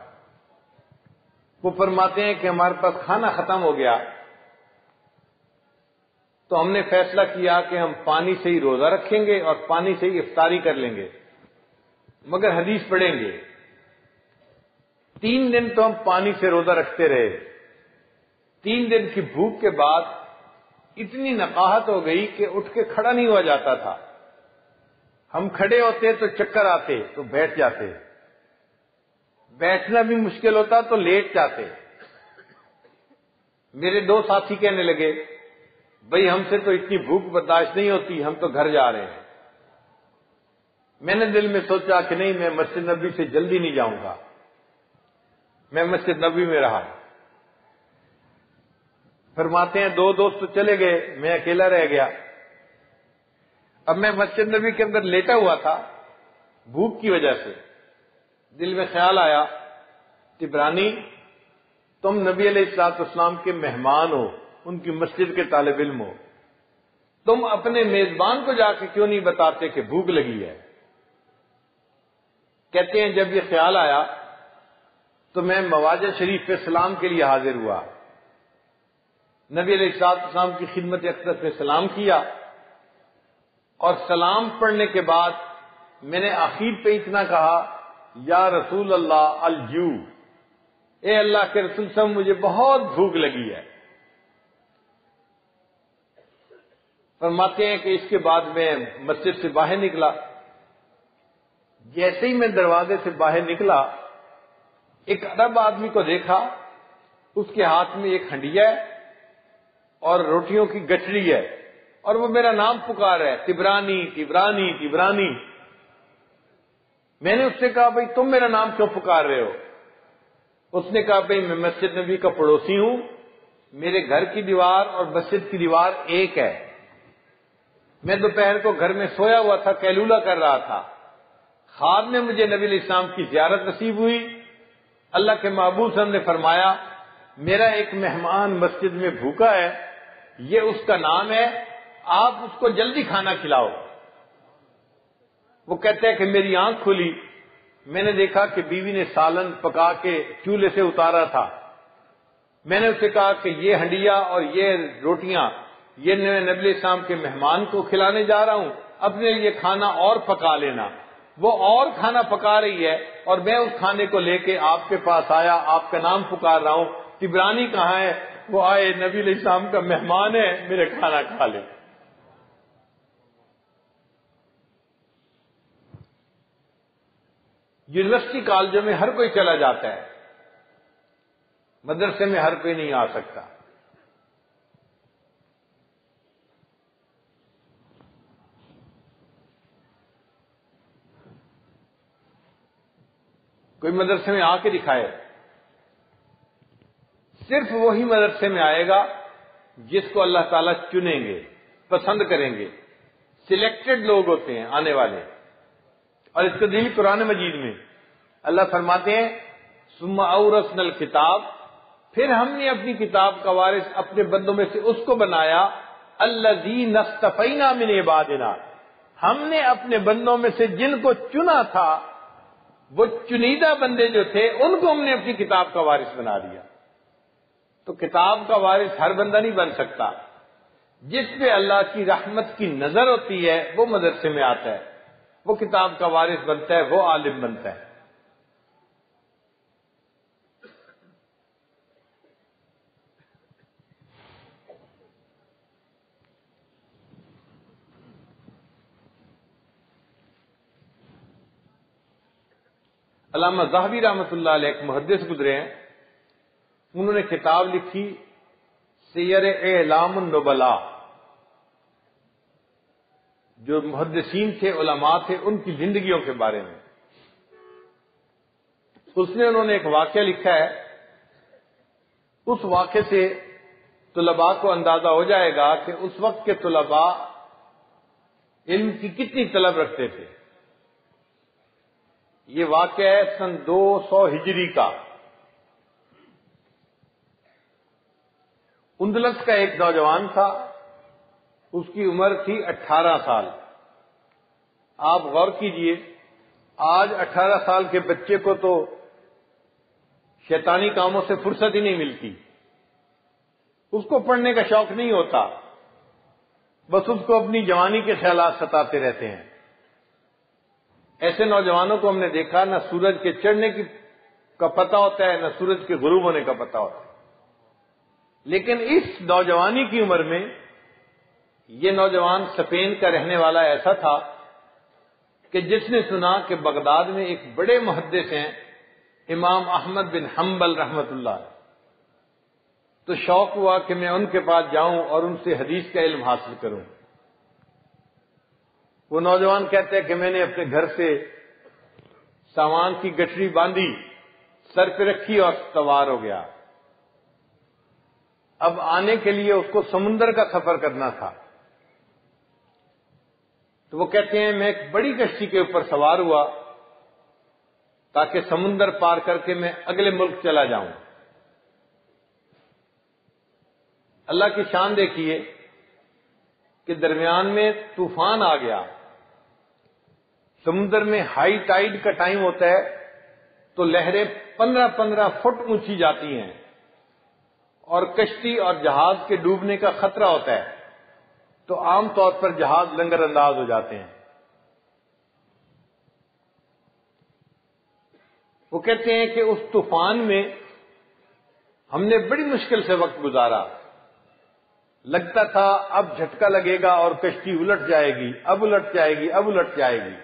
وہ فرماتے ہیں کہ ہمارے پاس کھانا ختم ہو گیا تو ہم نے فیصلہ کیا کہ ہم پانی سے ہی روزہ رکھیں گے اور پانی سے ہی افطاری کر لیں گے، مگر حدیث پڑھیں گے. 3 دن تو ہم پانی سے روزہ رکھتے رہے. 3 دن کی بھوک کے بعد اتنی نقاہت ہو گئی کہ اٹھ کے کھڑا نہیں ہوا جاتا تھا. ہم کھڑے ہوتے تو چکر آتے تو بیٹھ جاتے، بیٹھنا بھی مشکل ہوتا تو لیٹ جاتے. میرے 2 ساتھی کہنے لگے بھئی ہم سے تو اتنی بھوک برداشت نہیں ہوتی، ہم تو گھر جا رہے ہیں. میں نے دل میں سوچا کہ نہیں، میں مسجد نبی سے جلدی نہیں جاؤں گا. میں مسجد نبی میں رہا. فرماتے ہیں 2 دوست تو چلے گئے، میں اکیلا رہ گیا. اب میں مسجد نبی کے اندر لیٹا ہوا تھا بھوک کی وجہ سے. دل میں خیال آیا، طبرانی تم نبی علیہ الصلوۃ والسلام کے مہمان ہو، ان کی مسجد کے طالب علم ہو، تم اپنے میزبان کو جا کے کیوں نہیں بتاتے کہ بھوک لگی ہے؟ کہتے ہیں جب یہ خیال آیا تو میں مواجہ شریف پہ سلام کے لیے حاضر ہوا. نبی علیہ الصلوۃ والسلام کی خدمت اقدس میں سلام کیا، اور سلام پڑھنے کے بعد میں نے آخر پہ اتنا کہا، یا رسول اللہ الجو، اے اللہ کے رسول صاحب مجھے بہت بھوک لگی ہے. فرماتے ہیں کہ اس کے بعد میں مسجد سے باہر نکلا. جیسے ہی میں دروازے سے باہر نکلا ایک عرب آدمی کو دیکھا، اس کے ہاتھ میں ایک ہنڈیا ہے اور روٹیوں کی گٹھڑی ہے، اور وہ میرا نام پکار ہے، طبرانی طبرانی طبرانی. میں نے اس سے کہا بھئی تم میرا نام کیوں پکار رہے ہو؟ اس نے کہا بھئی میں مسجد نبی کا پڑوسی ہوں، میرے گھر کی دیوار اور مسجد کی دیوار ایک ہے. میں دوپہر کو گھر میں سویا ہوا تھا، قیلولہ کر رہا تھا. خواب میں مجھے نبی علیہ السلام کی زیارت نصیب ہوئی. اللہ کے محبوب صلی اللہ علیہ وسلم نے فرمایا میرا ایک مہمان مسجد میں بھوکا ہے، یہ اس کا نام ہے، آپ اس کو جلدی کھانا کھلاؤ. وہ کہتے ہیں کہ میری آنکھ کھلی، میں نے دیکھا کہ بیوی نے سالن پکا کے چولہے سے اتارا تھا. میں نے اسے کہا کہ یہ ہنڈیا اور یہ روٹیاں یہ میں نبی علیہ السلام کے مہمان کو کھلانے جا رہا ہوں، اپنے لیے کھانا اور پکا لینا. وہ اور کھانا پکا رہی ہے اور میں اس کھانے کو لے کے آپ کے پاس آیا، آپ کا نام پکار رہا ہوں. طبرانی کہاں ہے؟ وہ آئے، نبی علیہ السلام کا مہمان ہے، میرے کھانا کھا لے. یونیورسٹی کالجوں میں ہر کوئی چلا جاتا ہے، مدرسے میں ہر کوئی نہیں آ سکتا. کوئی مدرسے میں آ کے دکھائے. صرف وہی مدرسے میں آئے گا جس کو اللہ تعالیٰ چنیں گے، پسند کریں گے. سلیکٹڈ لوگ ہوتے ہیں آنے والے. اور اس کا دلیل قرآن مجید میں اللہ فرماتے ہیں ثم اورثنا الکتاب، پھر ہم نے اپنی کتاب کا وارث اپنے بندوں میں سے اس کو بنایا، الذین اصطفینا من عبادنا، ہم نے اپنے بندوں میں سے جن کو چنا تھا، وہ چنیدہ بندے جو تھے ان کو ہم نے اپنی کتاب کا وارث بنا دیا. تو کتاب کا وارث ہر بندہ نہیں بن سکتا. جس پہ اللہ کی رحمت کی نظر ہوتی ہے وہ مدرسے میں آتا ہے، وہ کتاب کا وارث بنتا ہے، وہ عالم بنتا ہے۔ علامہ ذہبی رحمۃ اللہ علیہ ایک محدث گزرے ہیں، انہوں نے کتاب لکھی سیر اعلام النبلاء، جو محدثین تھے، علماء تھے، ان کی زندگیوں کے بارے میں۔ اس میں انہوں نے ایک واقعہ لکھا ہے، اس واقعے سے طلباء کو اندازہ ہو جائے گا کہ اس وقت کے طلباء علم کی کتنی طلب رکھتے تھے۔ یہ واقعہ ہے سن 200 ہجری کا۔ اندلس کا ایک نوجوان تھا، اس کی عمر تھی 18 سال۔ آپ غور کیجئے، آج 18 سال کے بچے کو تو شیطانی کاموں سے فرصت ہی نہیں ملتی، اس کو پڑھنے کا شوق نہیں ہوتا، بس اس کو اپنی جوانی کے خیالات ستاتے رہتے ہیں۔ ایسے نوجوانوں کو ہم نے دیکھا، نہ سورج کے چڑھنے کا پتہ ہوتا ہے، نہ سورج کے غروب ہونے کا پتہ ہوتا ہے۔ لیکن اس نوجوانی کی عمر میں یہ نوجوان اسپین کا رہنے والا ایسا تھا کہ جس نے سنا کہ بغداد میں ایک بڑے محدث ہیں امام احمد بن حنبل رحمت اللہ، تو شوق ہوا کہ میں ان کے پاس جاؤں اور ان سے حدیث کا علم حاصل کروں۔ وہ نوجوان کہتے ہیں کہ میں نے اپنے گھر سے سامان کی گٹھری باندھی، سر پہ رکھی اور سوار ہو گیا۔ اب آنے کے لیے اس کو سمندر کا سفر کرنا تھا، تو وہ کہتے ہیں میں ایک بڑی کشتی کے اوپر سوار ہوا تاکہ سمندر پار کر کے میں اگلے ملک چلا جاؤں۔ اللہ کی شان دیکھیے کہ درمیان میں طوفان آ گیا۔ سمندر میں ہائی ٹائیڈ کا ٹائم ہوتا ہے تو لہریں 15-15 فٹ اونچی جاتی ہیں اور کشتی اور جہاز کے ڈوبنے کا خطرہ ہوتا ہے، تو عام طور پر جہاز لنگر انداز ہو جاتے ہیں۔ وہ کہتے ہیں کہ اس طوفان میں ہم نے بڑی مشکل سے وقت گزارا، لگتا تھا اب جھٹکا لگے گا اور کشتی الٹ جائے گی، اب الٹ جائے گی، اب الٹ جائے گی۔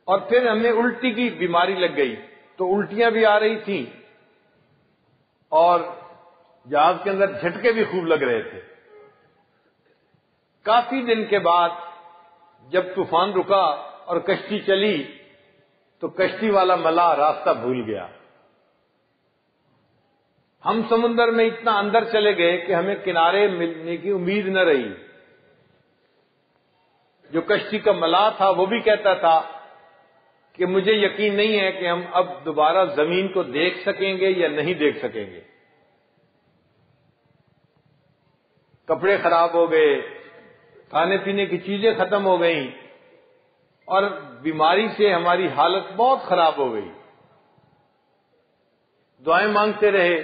اور پھر ہمیں الٹی کی بیماری لگ گئی، تو الٹیاں بھی آ رہی تھیں اور جہاز کے اندر جھٹکے بھی خوب لگ رہے تھے۔ کافی دن کے بعد جب طوفان رکا اور کشتی چلی تو کشتی والا ملاح راستہ بھول گیا۔ ہم سمندر میں اتنا اندر چلے گئے کہ ہمیں کنارے ملنے کی امید نہ رہی۔ جو کشتی کا ملاح تھا وہ بھی کہتا تھا کہ مجھے یقین نہیں ہے کہ ہم اب دوبارہ زمین کو دیکھ سکیں گے یا نہیں دیکھ سکیں گے۔ کپڑے خراب ہو گئے، کھانے پینے کی چیزیں ختم ہو گئیں اور بیماری سے ہماری حالت بہت خراب ہو گئی۔ دعائیں مانگتے رہے۔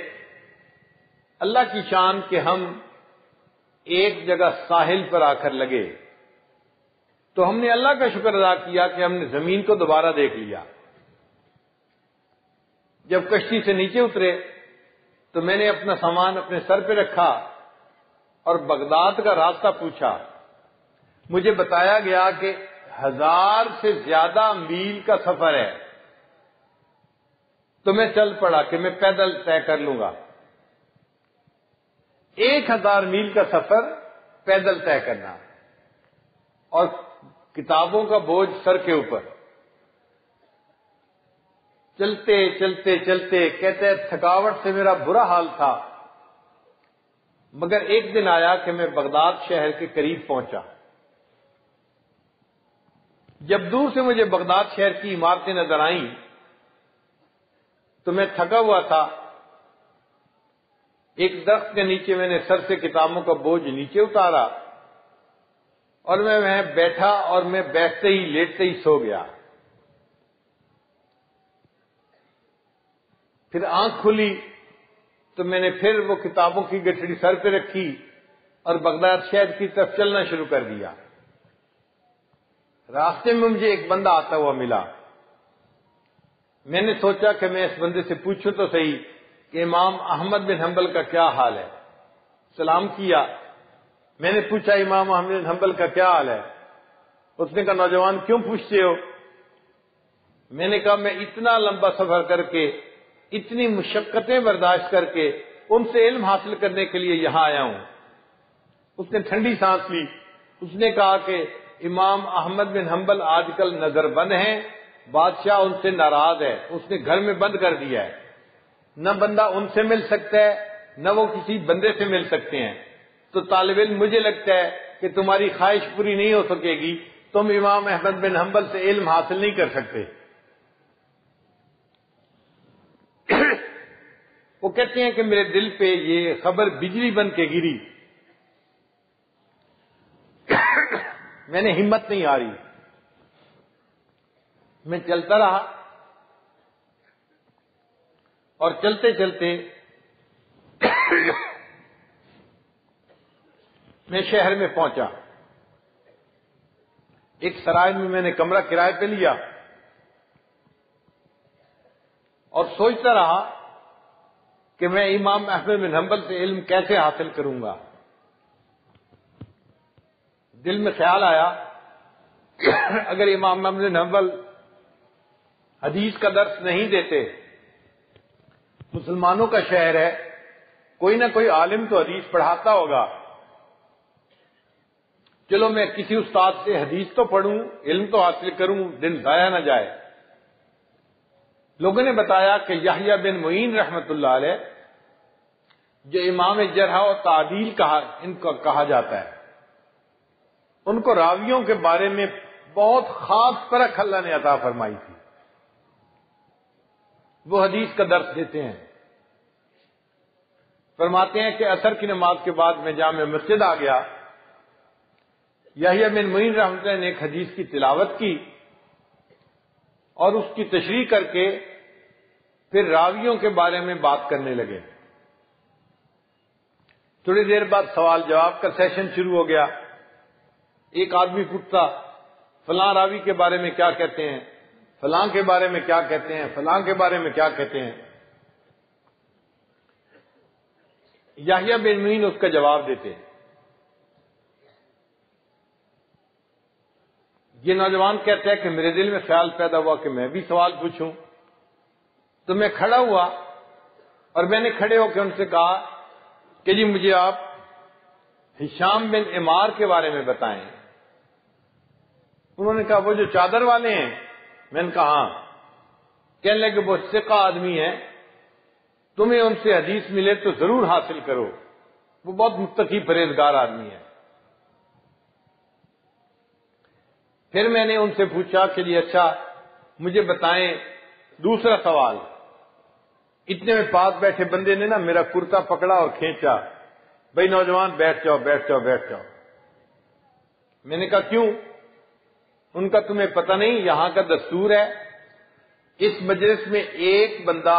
اللہ کی شان کہ ہم ایک جگہ ساحل پر آ کر لگے تو ہم نے اللہ کا شکر ادا کیا کہ ہم نے زمین کو دوبارہ دیکھ لیا۔ جب کشتی سے نیچے اترے تو میں نے اپنا سامان اپنے سر پہ رکھا اور بغداد کا راستہ پوچھا۔ مجھے بتایا گیا کہ 1000 سے زیادہ میل کا سفر ہے، تو میں چل پڑا کہ میں پیدل طے کر لوں گا۔ 1000 میل کا سفر پیدل طے کرنا اور کتابوں کا بوجھ سر کے اوپر، چلتے چلتے چلتے کہتے ہیں تھکاوٹ سے میرا برا حال تھا، مگر ایک دن آیا کہ میں بغداد شہر کے قریب پہنچا۔ جب دور سے مجھے بغداد شہر کی عمارتیں نظر آئیں تو میں تھکا ہوا تھا۔ ایک درخت کے نیچے میں نے سر سے کتابوں کا بوجھ نیچے اتارا اور میں وہاں بیٹھا اور میں بیٹھتے ہی لیٹتے ہی سو گیا۔ پھر آنکھ کھلی تو میں نے پھر وہ کتابوں کی گٹھڑی سر پہ رکھی اور بغداد شہر کی طرف چلنا شروع کر دیا۔ راستے میں مجھے ایک بندہ آتا ہوا ملا۔ میں نے سوچا کہ میں اس بندے سے پوچھوں تو صحیح کہ امام احمد بن حنبل کا کیا حال ہے۔ سلام کیا، میں نے پوچھا امام احمد بن حنبل کا کیا حال ہے؟ اس نے کہا نوجوان کیوں پوچھتے ہو؟ میں نے کہا میں اتنا لمبا سفر کر کے، اتنی مشقتیں برداشت کر کے ان سے علم حاصل کرنے کے لیے یہاں آیا ہوں۔ اس نے ٹھنڈی سانس لی، اس نے کہا کہ امام احمد بن حنبل آج کل نظر بند ہیں، بادشاہ ان سے ناراض ہے، اس نے گھر میں بند کر دیا ہے، نہ بندہ ان سے مل سکتا ہے نہ وہ کسی بندے سے مل سکتے ہیں۔ تو طالب علم مجھے لگتا ہے کہ تمہاری خواہش پوری نہیں ہو سکے گی، تم امام احمد بن حنبل سے علم حاصل نہیں کر سکتے۔ وہ کہتے ہیں کہ میرے دل پہ یہ خبر بجلی بن کے گری، میں نے ہمت نہیں ہاری، میں چلتا رہا اور چلتے چلتے میں شہر میں پہنچا۔ ایک سرائے میں نے کمرہ کرائے پہ لیا اور سوچتا رہا کہ میں امام احمد بن حنبل سے علم کیسے حاصل کروں گا۔ دل میں خیال آیا اگر امام احمد بن حنبل حدیث کا درس نہیں دیتے، مسلمانوں کا شہر ہے، کوئی نہ کوئی عالم تو حدیث پڑھاتا ہوگا، چلو میں کسی استاد سے حدیث تو پڑھوں، علم تو حاصل کروں، دن ضائع نہ جائے۔ لوگوں نے بتایا کہ یحییٰ بن معین رحمت اللہ علیہ، جو امام جرح و تعدیل ان کو کہا جاتا ہے، ان کو راویوں کے بارے میں بہت خاص پرکھ اللہ نے عطا فرمائی تھی۔ وہ حدیث کا درس دیتے ہیں، فرماتے ہیں کہ عصر کی نماز کے بعد میں جامع مسجد آ گیا، یحییٰ بن معین رحمۃ اللہ نے ایک حدیث کی تلاوت کی اور اس کی تشریح کر کے پھر راویوں کے بارے میں بات کرنے لگے۔ تھوڑی دیر بعد سوال جواب کا سیشن شروع ہو گیا۔ ایک آدمی پوچھتا فلاں راوی کے بارے میں کیا کہتے ہیں، فلاں کے بارے میں کیا کہتے ہیں، فلاں کے بارے میں کیا کہتے ہیں۔ یحییٰ بن معین اس کا جواب دیتے ہیں۔ یہ نوجوان کہتا ہے کہ میرے دل میں خیال پیدا ہوا کہ میں بھی سوال پوچھوں، تو میں کھڑا ہوا اور میں نے کھڑے ہو کے ان سے کہا کہ جی مجھے آپ ہشام بن عمار کے بارے میں بتائیں۔ انہوں نے کہا وہ جو چادر والے ہیں؟ میں نے کہا ہاں۔ کہنے لگے وہ ثقہ آدمی ہے، تمہیں ان سے حدیث ملے تو ضرور حاصل کرو، وہ بہت متقی پرہیزگار آدمی ہے۔ پھر میں نے ان سے پوچھا کہ جی اچھا مجھے بتائیں دوسرا سوال۔ اتنے میں پاس بیٹھے بندے نے نا میرا کرتا پکڑا اور کھینچا، بھائی نوجوان بیٹھ جاؤ بیٹھ جاؤ بیٹھ جاؤ۔ میں نے کہا کیوں؟ ان کا تمہیں پتہ نہیں یہاں کا دستور ہے، اس مجلس میں ایک بندہ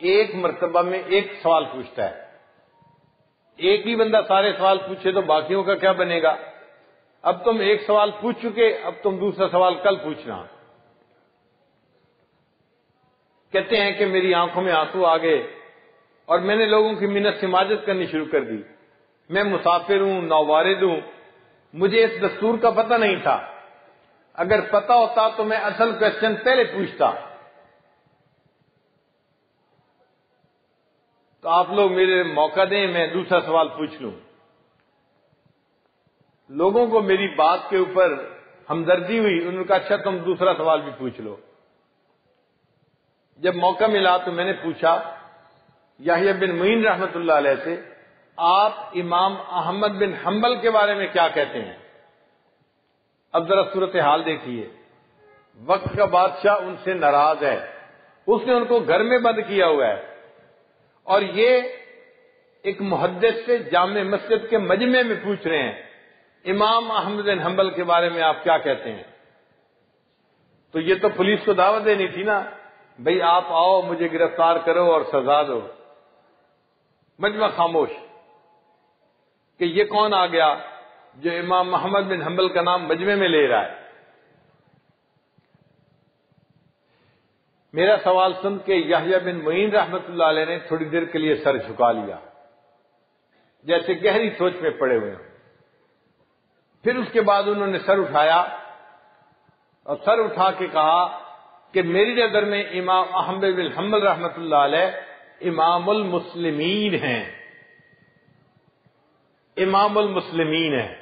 ایک مرتبہ میں ایک سوال پوچھتا ہے، ایک ہی بندہ سارے سوال پوچھے تو باقیوں کا کیا بنے گا؟ اب تم ایک سوال پوچھ چکے، اب تم دوسرا سوال کل پوچھنا۔ کہتے ہیں کہ میری آنکھوں میں آنسو آ گئے اور میں نے لوگوں کی منت سماجت کرنی شروع کر دی۔ میں مسافر ہوں، نووارد ہوں، مجھے اس دستور کا پتہ نہیں تھا، اگر پتہ ہوتا تو میں اصل کوشچن پہلے پوچھتا۔ تو آپ لوگ میرے موقع دیں میں دوسرا سوال پوچھ لوں۔ لوگوں کو میری بات کے اوپر ہمدردی ہوئی، انہوں نے کہا اچھا تم دوسرا سوال بھی پوچھ لو۔ جب موقع ملا تو میں نے پوچھا یحییٰ بن معین رحمت اللہ علیہ سے، آپ امام احمد بن حنبل کے بارے میں کیا کہتے ہیں؟ اب ذرا صورتحال دیکھیے، وقت کا بادشاہ ان سے ناراض ہے، اس نے ان کو گھر میں بند کیا ہوا ہے، اور یہ ایک محدث سے جامع مسجد کے مجمع میں پوچھ رہے ہیں امام احمد بن حنبل کے بارے میں آپ کیا کہتے ہیں؟ تو یہ تو پولیس کو دعوت دینی تھی نا، بھئی آپ آؤ مجھے گرفتار کرو اور سزا دو۔ مجمع خاموش۔ کہ یہ کون آ گیا جو امام محمد بن حنبل کا نام مجمع میں لے رہا ہے. میرا سوال سن کے یحییٰ بن معین رحمۃ اللہ علیہ نے تھوڑی دیر کے لیے سر جھکا لیا، جیسے گہری سوچ میں پڑے ہوئے ہیں. پھر اس کے بعد انہوں نے سر اٹھایا اور سر اٹھا کے کہا کہ میری نظر میں امام احمد بن حنبل رحمۃ اللہ علیہ امام المسلمین ہیں، امام المسلمین ہیں.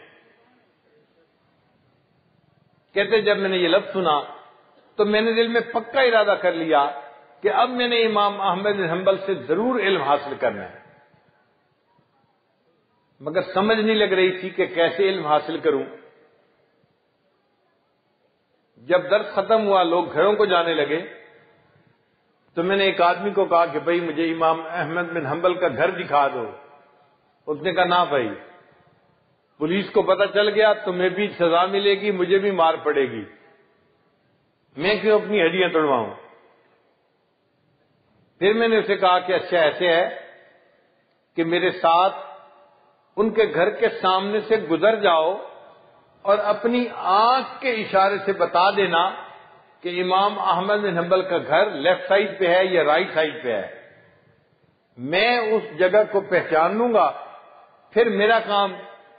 کہتے جب میں نے یہ لفظ سنا تو میں نے دل میں پکا ارادہ کر لیا کہ اب میں نے امام احمد بن حنبل سے ضرور علم حاصل کرنا ہے، مگر سمجھ نہیں لگ رہی تھی کہ کیسے علم حاصل کروں. جب درس ختم ہوا، لوگ گھروں کو جانے لگے، تو میں نے ایک آدمی کو کہا کہ بھائی مجھے امام احمد بن حنبل کا گھر دکھا دو. اس نے کہا نہ بھائی، پولیس کو پتہ چل گیا تمہیں بھی سزا ملے گی، مجھے بھی مار پڑے گی، میں کیوں اپنی ہڈیاں توڑواؤں. پھر میں نے اسے کہا کہ اچھا ایسے ہے کہ میرے ساتھ ان کے گھر کے سامنے سے گزر جاؤ اور اپنی آنکھ کے اشارے سے بتا دینا کہ امام احمد بن حنبل کا گھر لیفٹ سائڈ پہ ہے یا رائٹ سائڈ پہ ہے. میں اس جگہ کو پہچان لوں گا، پھر میرا کام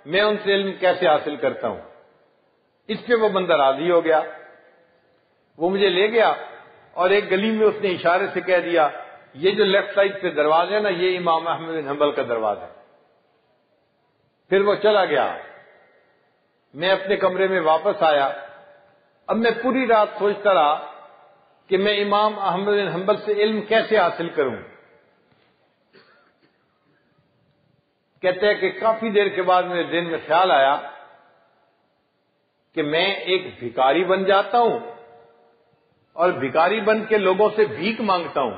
میں ان سے علم کیسے حاصل کرتا ہوں. اس پہ وہ بندہ راضی ہو گیا. وہ مجھے لے گیا اور ایک گلی میں اس نے اشارے سے کہہ دیا یہ جو لیفٹ سائڈ پہ دروازہ ہے نا، یہ امام احمد بن حنبل کا دروازہ ہے. پھر وہ چلا گیا. میں اپنے کمرے میں واپس آیا. اب میں پوری رات سوچتا رہا کہ میں امام احمد بن حنبل سے علم کیسے حاصل کروں. کہتے ہیں کہ کافی دیر کے بعد میرے دل میں خیال آیا کہ میں ایک بھکاری بن جاتا ہوں اور بھکاری بن کے لوگوں سے بھیک مانگتا ہوں،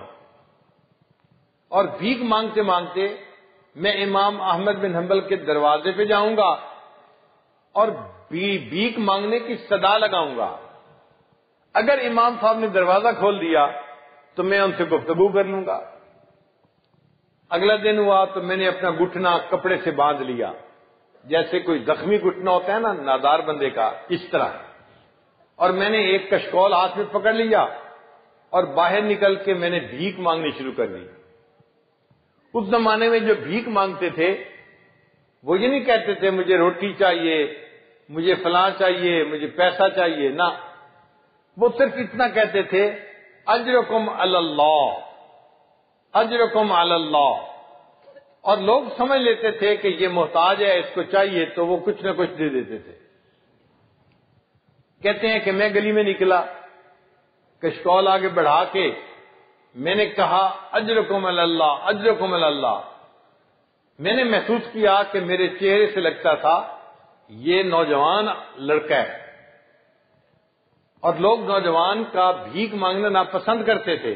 اور بھیک مانگتے مانگتے میں امام احمد بن حنبل کے دروازے پہ جاؤں گا اور بھیک مانگنے کی صدا لگاؤں گا. اگر امام صاحب نے دروازہ کھول دیا تو میں ان سے گفتگو کر لوں گا. اگلا دن ہوا تو میں نے اپنا گھٹنا کپڑے سے باندھ لیا، جیسے کوئی زخمی گھٹنا ہوتا ہے نا نادار بندے کا، اس طرح. اور میں نے ایک کشکول ہاتھ میں پکڑ لیا اور باہر نکل کے میں نے بھیک مانگنی شروع کر دی. اس زمانے میں جو بھیک مانگتے تھے وہ یہ نہیں کہتے تھے مجھے روٹی چاہیے، مجھے فلاں چاہیے، مجھے پیسہ چاہیے، نہ، وہ صرف اتنا کہتے تھے اجرکم علی اللہ، اجرکم علی اللہ. اور لوگ سمجھ لیتے تھے کہ یہ محتاج ہے، اس کو چاہیے، تو وہ کچھ نہ کچھ دے دیتے تھے. کہتے ہیں کہ میں گلی میں نکلا، کشکول آگے بڑھا کے میں نے کہا اجرکم علی اللہ، اجرکم علی اللہ. میں نے محسوس کیا کہ میرے چہرے سے لگتا تھا یہ نوجوان لڑکا ہے، اور لوگ نوجوان کا بھیک مانگنا ناپسند کرتے تھے،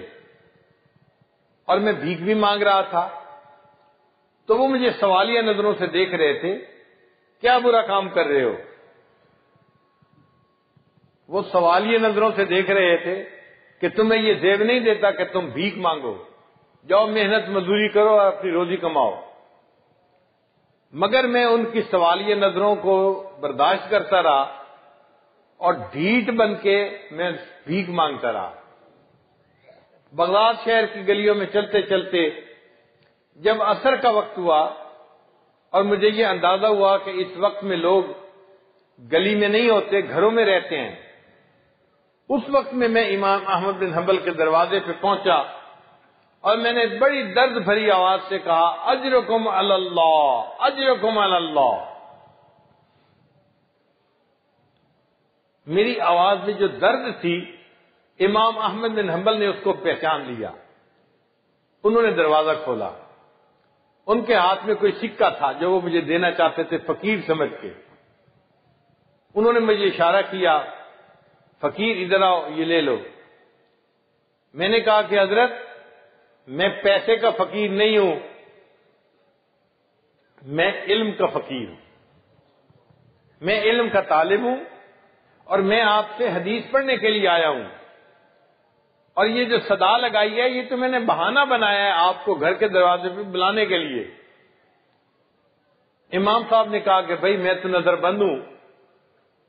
اور میں بھیک بھی مانگ رہا تھا. تو وہ مجھے سوالیہ نظروں سے دیکھ رہے تھے، کیا برا کام کر رہے ہو. وہ سوالیہ نظروں سے دیکھ رہے تھے کہ تمہیں یہ زیب نہیں دیتا کہ تم بھیک مانگو، جاؤ محنت مزدوری کرو اور اپنی روزی کماؤ. مگر میں ان کی سوالیہ نظروں کو برداشت کرتا رہا اور ڈھیٹ بن کے میں بھیک مانگتا رہا. بغداد شہر کی گلیوں میں چلتے چلتے جب عصر کا وقت ہوا اور مجھے یہ اندازہ ہوا کہ اس وقت میں لوگ گلی میں نہیں ہوتے، گھروں میں رہتے ہیں، اس وقت میں امام احمد بن حنبل کے دروازے پہ پہنچا اور میں نے بڑی درد بھری آواز سے کہا اجرکم علی اللہ، اجرکم علی اللہ. میری آواز میں جو درد تھی امام احمد بن حنبل نے اس کو پہچان لیا. انہوں نے دروازہ کھولا. ان کے ہاتھ میں کوئی سکہ تھا جو وہ مجھے دینا چاہتے تھے فقیر سمجھ کے. انہوں نے مجھے اشارہ کیا، فقیر ادھر آؤ، یہ لے لو. میں نے کہا کہ حضرت میں پیسے کا فقیر نہیں ہوں، میں علم کا فقیر ہوں، میں علم کا طالب ہوں، اور میں آپ سے حدیث پڑھنے کے لیے آیا ہوں. اور یہ جو صدا لگائی ہے یہ تو میں نے بہانہ بنایا ہے آپ کو گھر کے دروازے پہ بلانے کے لیے. امام صاحب نے کہا کہ بھائی میں تو نظر بند ہوں،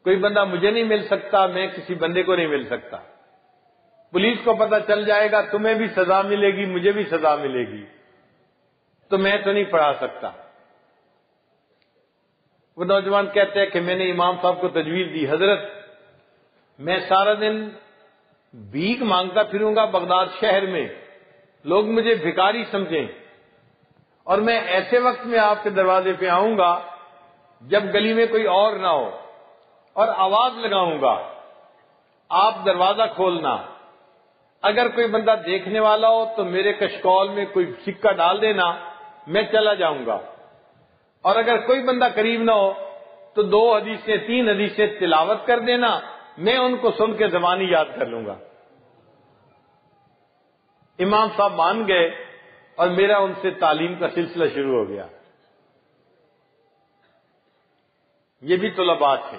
کوئی بندہ مجھے نہیں مل سکتا، میں کسی بندے کو نہیں مل سکتا، پولیس کو پتہ چل جائے گا، تمہیں بھی سزا ملے گی مجھے بھی سزا ملے گی، تو میں تو نہیں پڑھا سکتا۔ وہ نوجوان کہتے ہیں کہ میں نے امام صاحب کو تجویز دی، حضرت میں سارا دن بھیک مانگتا پھروں گا بغداد شہر میں، لوگ مجھے بھکاری سمجھیں، اور میں ایسے وقت میں آپ کے دروازے پہ آؤں گا جب گلی میں کوئی اور نہ ہو، اور آواز لگاؤں گا، آپ دروازہ کھولنا، اگر کوئی بندہ دیکھنے والا ہو تو میرے کشکول میں کوئی سکہ ڈال دینا، میں چلا جاؤں گا، اور اگر کوئی بندہ قریب نہ ہو تو 2 حدیثیں 3 حدیثیں تلاوت کر دینا، میں ان کو سن کے زبانی یاد کر لوں گا۔ امام صاحب مان گئے اور میرا ان سے تعلیم کا سلسلہ شروع ہو گیا۔ یہ بھی طلباء تھے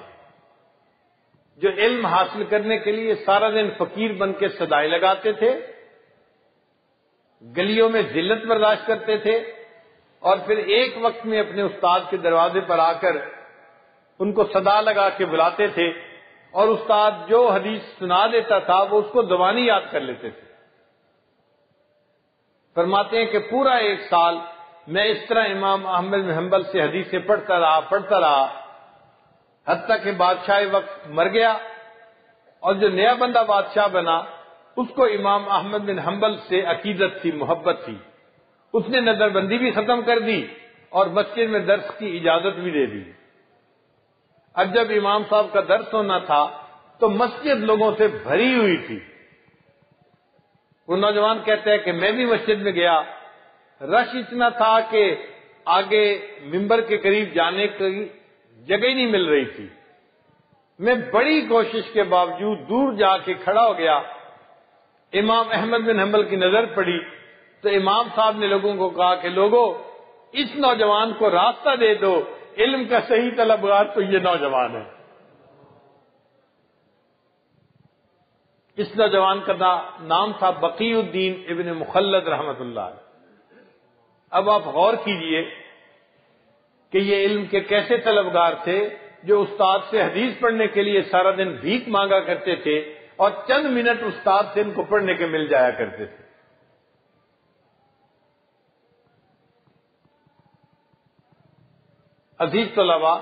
جو علم حاصل کرنے کے لیے سارا دن فقیر بن کے صدائیں لگاتے تھے، گلیوں میں ذلت برداشت کرتے تھے، اور پھر ایک وقت میں اپنے استاد کے دروازے پر آ کر ان کو صدا لگا کے بلاتے تھے، اور استاد جو حدیث سنا دیتا تھا وہ اس کو زبانی یاد کر لیتے تھے۔ فرماتے ہیں کہ پورا 1 سال میں اس طرح امام احمد بن حنبل سے حدیثیں پڑھتا رہا حتیٰ کہ بادشاہ وقت مر گیا، اور جو نیا بندہ بادشاہ بنا اس کو امام احمد بن حنبل سے عقیدت تھی، محبت تھی، اس نے نظر بندی بھی ختم کر دی اور مسجد میں درس کی اجازت بھی دے دی۔ اب جب امام صاحب کا درس ہونا تھا تو مسجد لوگوں سے بھری ہوئی تھی۔ وہ نوجوان کہتے ہیں کہ میں بھی مسجد میں گیا، رش اتنا تھا کہ آگے ممبر کے قریب جانے کی جگہ ہی نہیں مل رہی تھی۔ میں بڑی کوشش کے باوجود دور جا کے کھڑا ہو گیا، امام احمد بن حنبل کی نظر پڑی تو امام صاحب نے لوگوں کو کہا کہ لوگوں اس نوجوان کو راستہ دے دو، علم کا صحیح طلبگار تو یہ نوجوان ہے۔ اس نوجوان کا نام تھا بقی الدین ابن مخلد رحمت اللہ۔ اب آپ غور کیجئے کہ یہ علم کے کیسے طلبگار تھے جو استاد سے حدیث پڑھنے کے لیے سارا دن بھیک مانگا کرتے تھے، اور چند منٹ استاد سے ان کو پڑھنے کے مل جایا کرتے تھے۔ عزیز طلباء،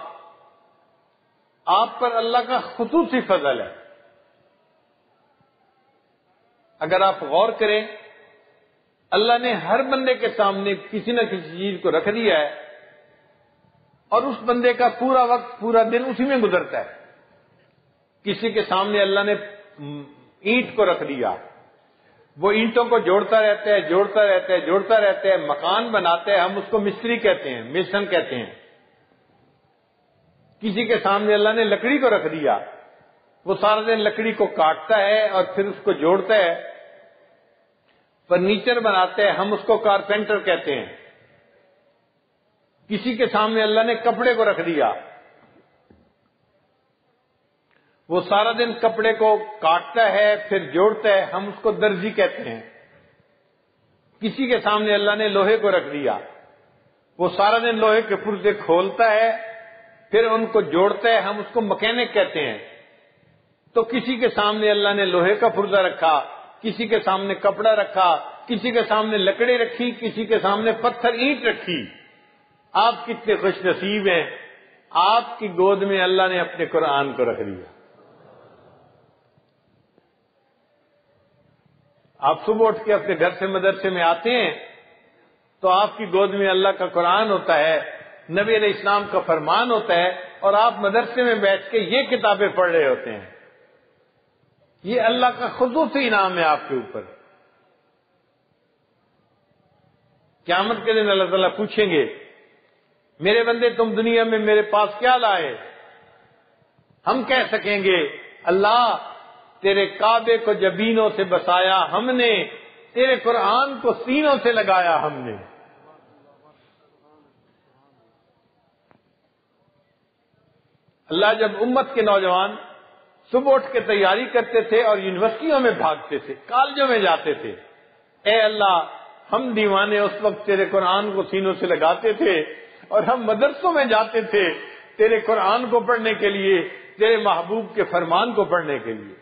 آپ پر اللہ کا خصوصی فضل ہے۔ اگر آپ غور کریں، اللہ نے ہر بندے کے سامنے کسی نہ کسی چیز کو رکھ دیا ہے، اور اس بندے کا پورا وقت پورا دن اسی میں گزرتا ہے۔ کسی کے سامنے اللہ نے اینٹ کو رکھ دیا، وہ اینٹوں کو جوڑتا رہتا ہے، مکان بناتا ہے، ہم اس کو مستری کہتے ہیں، میسن کہتے ہیں۔ کسی کے سامنے اللہ نے لکڑی کو رکھ دیا، وہ سارا دن لکڑی کو کاٹتا ہے اور پھر اس کو جوڑتا ہے، فرنیچر بناتا ہے، ہم اس کو کارپینٹر کہتے ہیں۔ کسی کے سامنے اللہ نے کپڑے کو رکھ دیا، وہ سارا دن کپڑے کو کاٹتا ہے پھر جوڑتا ہے، ہم اس کو درزی کہتے ہیں۔ کسی کے سامنے اللہ نے لوہے کو رکھ دیا، وہ سارا دن لوہے کے پرزے کھولتا ہے پھر ان کو جوڑتا ہے، ہم اس کو مکینک کہتے ہیں۔ تو کسی کے سامنے اللہ نے لوہے کا پرزہ رکھا، کسی کے سامنے کپڑا رکھا، کسی کے سامنے لکڑی رکھی، کسی کے سامنے پتھر اینٹ رکھی۔ آپ کتنے خوش نصیب ہیں، آپ کی گود میں اللہ نے اپنے قرآن کو رکھ دیا۔ آپ صبح اٹھ کے اپنے گھر سے مدرسے میں آتے ہیں تو آپ کی گود میں اللہ کا قرآن ہوتا ہے، نبی علیہ السلام کا فرمان ہوتا ہے، اور آپ مدرسے میں بیٹھ کے یہ کتابیں پڑھ رہے ہوتے ہیں۔ یہ اللہ کا خصوصی انعام ہے آپ کے اوپر۔ قیامت کے دن اللہ تعالیٰ پوچھیں گے، میرے بندے تم دنیا میں میرے پاس کیا لائے؟ ہم کہہ سکیں گے، اللہ تیرے کعبے کو جبینوں سے بسایا ہم نے، تیرے قرآن کو سینوں سے لگایا ہم نے۔ اللہ جب امت کے نوجوان صبح اٹھ کے تیاری کرتے تھے اور یونیورسٹیوں میں بھاگتے تھے، کالجوں میں جاتے تھے، اے اللہ ہم دیوانے اس وقت تیرے قرآن کو سینوں سے لگاتے تھے اور ہم مدرسوں میں جاتے تھے تیرے قرآن کو پڑھنے کے لیے، تیرے محبوب کے فرمان کو پڑھنے کے لیے۔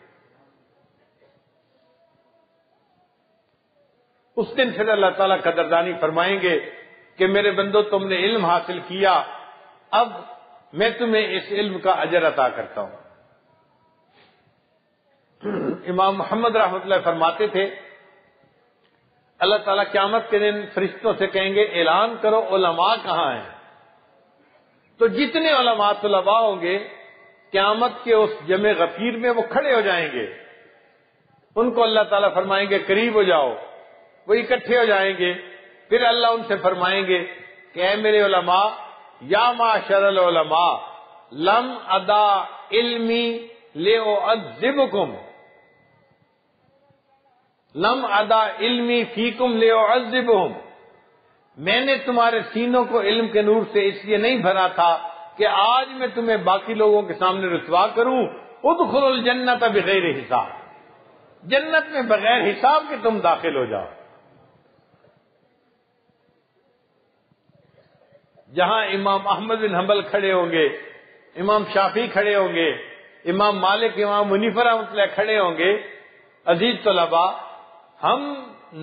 اس دن پھر اللہ تعالیٰ قدردانی فرمائیں گے کہ میرے بندو تم نے علم حاصل کیا، اب میں تمہیں اس علم کا اجر عطا کرتا ہوں۔ امام محمد رحمۃ اللہ فرماتے تھے اللہ تعالیٰ قیامت کے دن فرشتوں سے کہیں گے اعلان کرو علماء کہاں ہیں؟ تو جتنے علماء طلباء ہوں گے قیامت کے اس جمع غفیر میں وہ کھڑے ہو جائیں گے، ان کو اللہ تعالیٰ فرمائیں گے قریب ہو جاؤ، وہ اکٹھے ہو جائیں گے، پھر اللہ ان سے فرمائیں گے کہ اے میرے علماء، یا معاشر العلماء لم ادا علمی لأعذبکم، لم ادا علمی فیکم لأعذبہم، میں نے تمہارے سینوں کو علم کے نور سے اس لیے نہیں بھرا تھا کہ آج میں تمہیں باقی لوگوں کے سامنے رسوا کروں۔ ادخلوا الجنت بغیر حساب، جنت میں بغیر حساب کے تم داخل ہو جاؤ۔ جہاں امام احمد بن حنبل کھڑے ہوں گے، امام شافعی کھڑے ہوں گے، امام مالک، امام حنیفہ رحمۃ اللہ کھڑے ہوں گے، عزیز طلباء ہم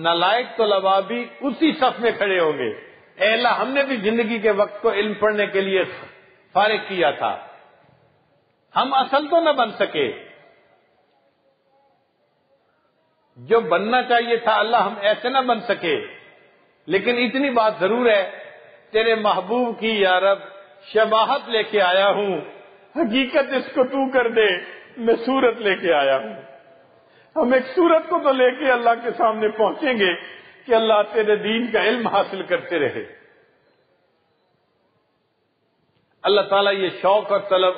نالائق طلباء بھی اسی صف میں کھڑے ہوں گے، اے اللہ ہم نے بھی زندگی کے وقت کو علم پڑھنے کے لیے فارغ کیا تھا، ہم اصل تو نہ بن سکے، جو بننا چاہیے تھا اللہ ہم ایسے نہ بن سکے، لیکن اتنی بات ضرور ہے تیرے محبوب کی یا رب شباہت لے کے آیا ہوں، حقیقت اس کو تو کر دے، میں صورت لے کے آیا ہوں۔ ہم ایک صورت کو تو لے کے اللہ کے سامنے پہنچیں گے کہ اللہ تیرے دین کا علم حاصل کرتے رہے۔ اللہ تعالیٰ یہ شوق اور طلب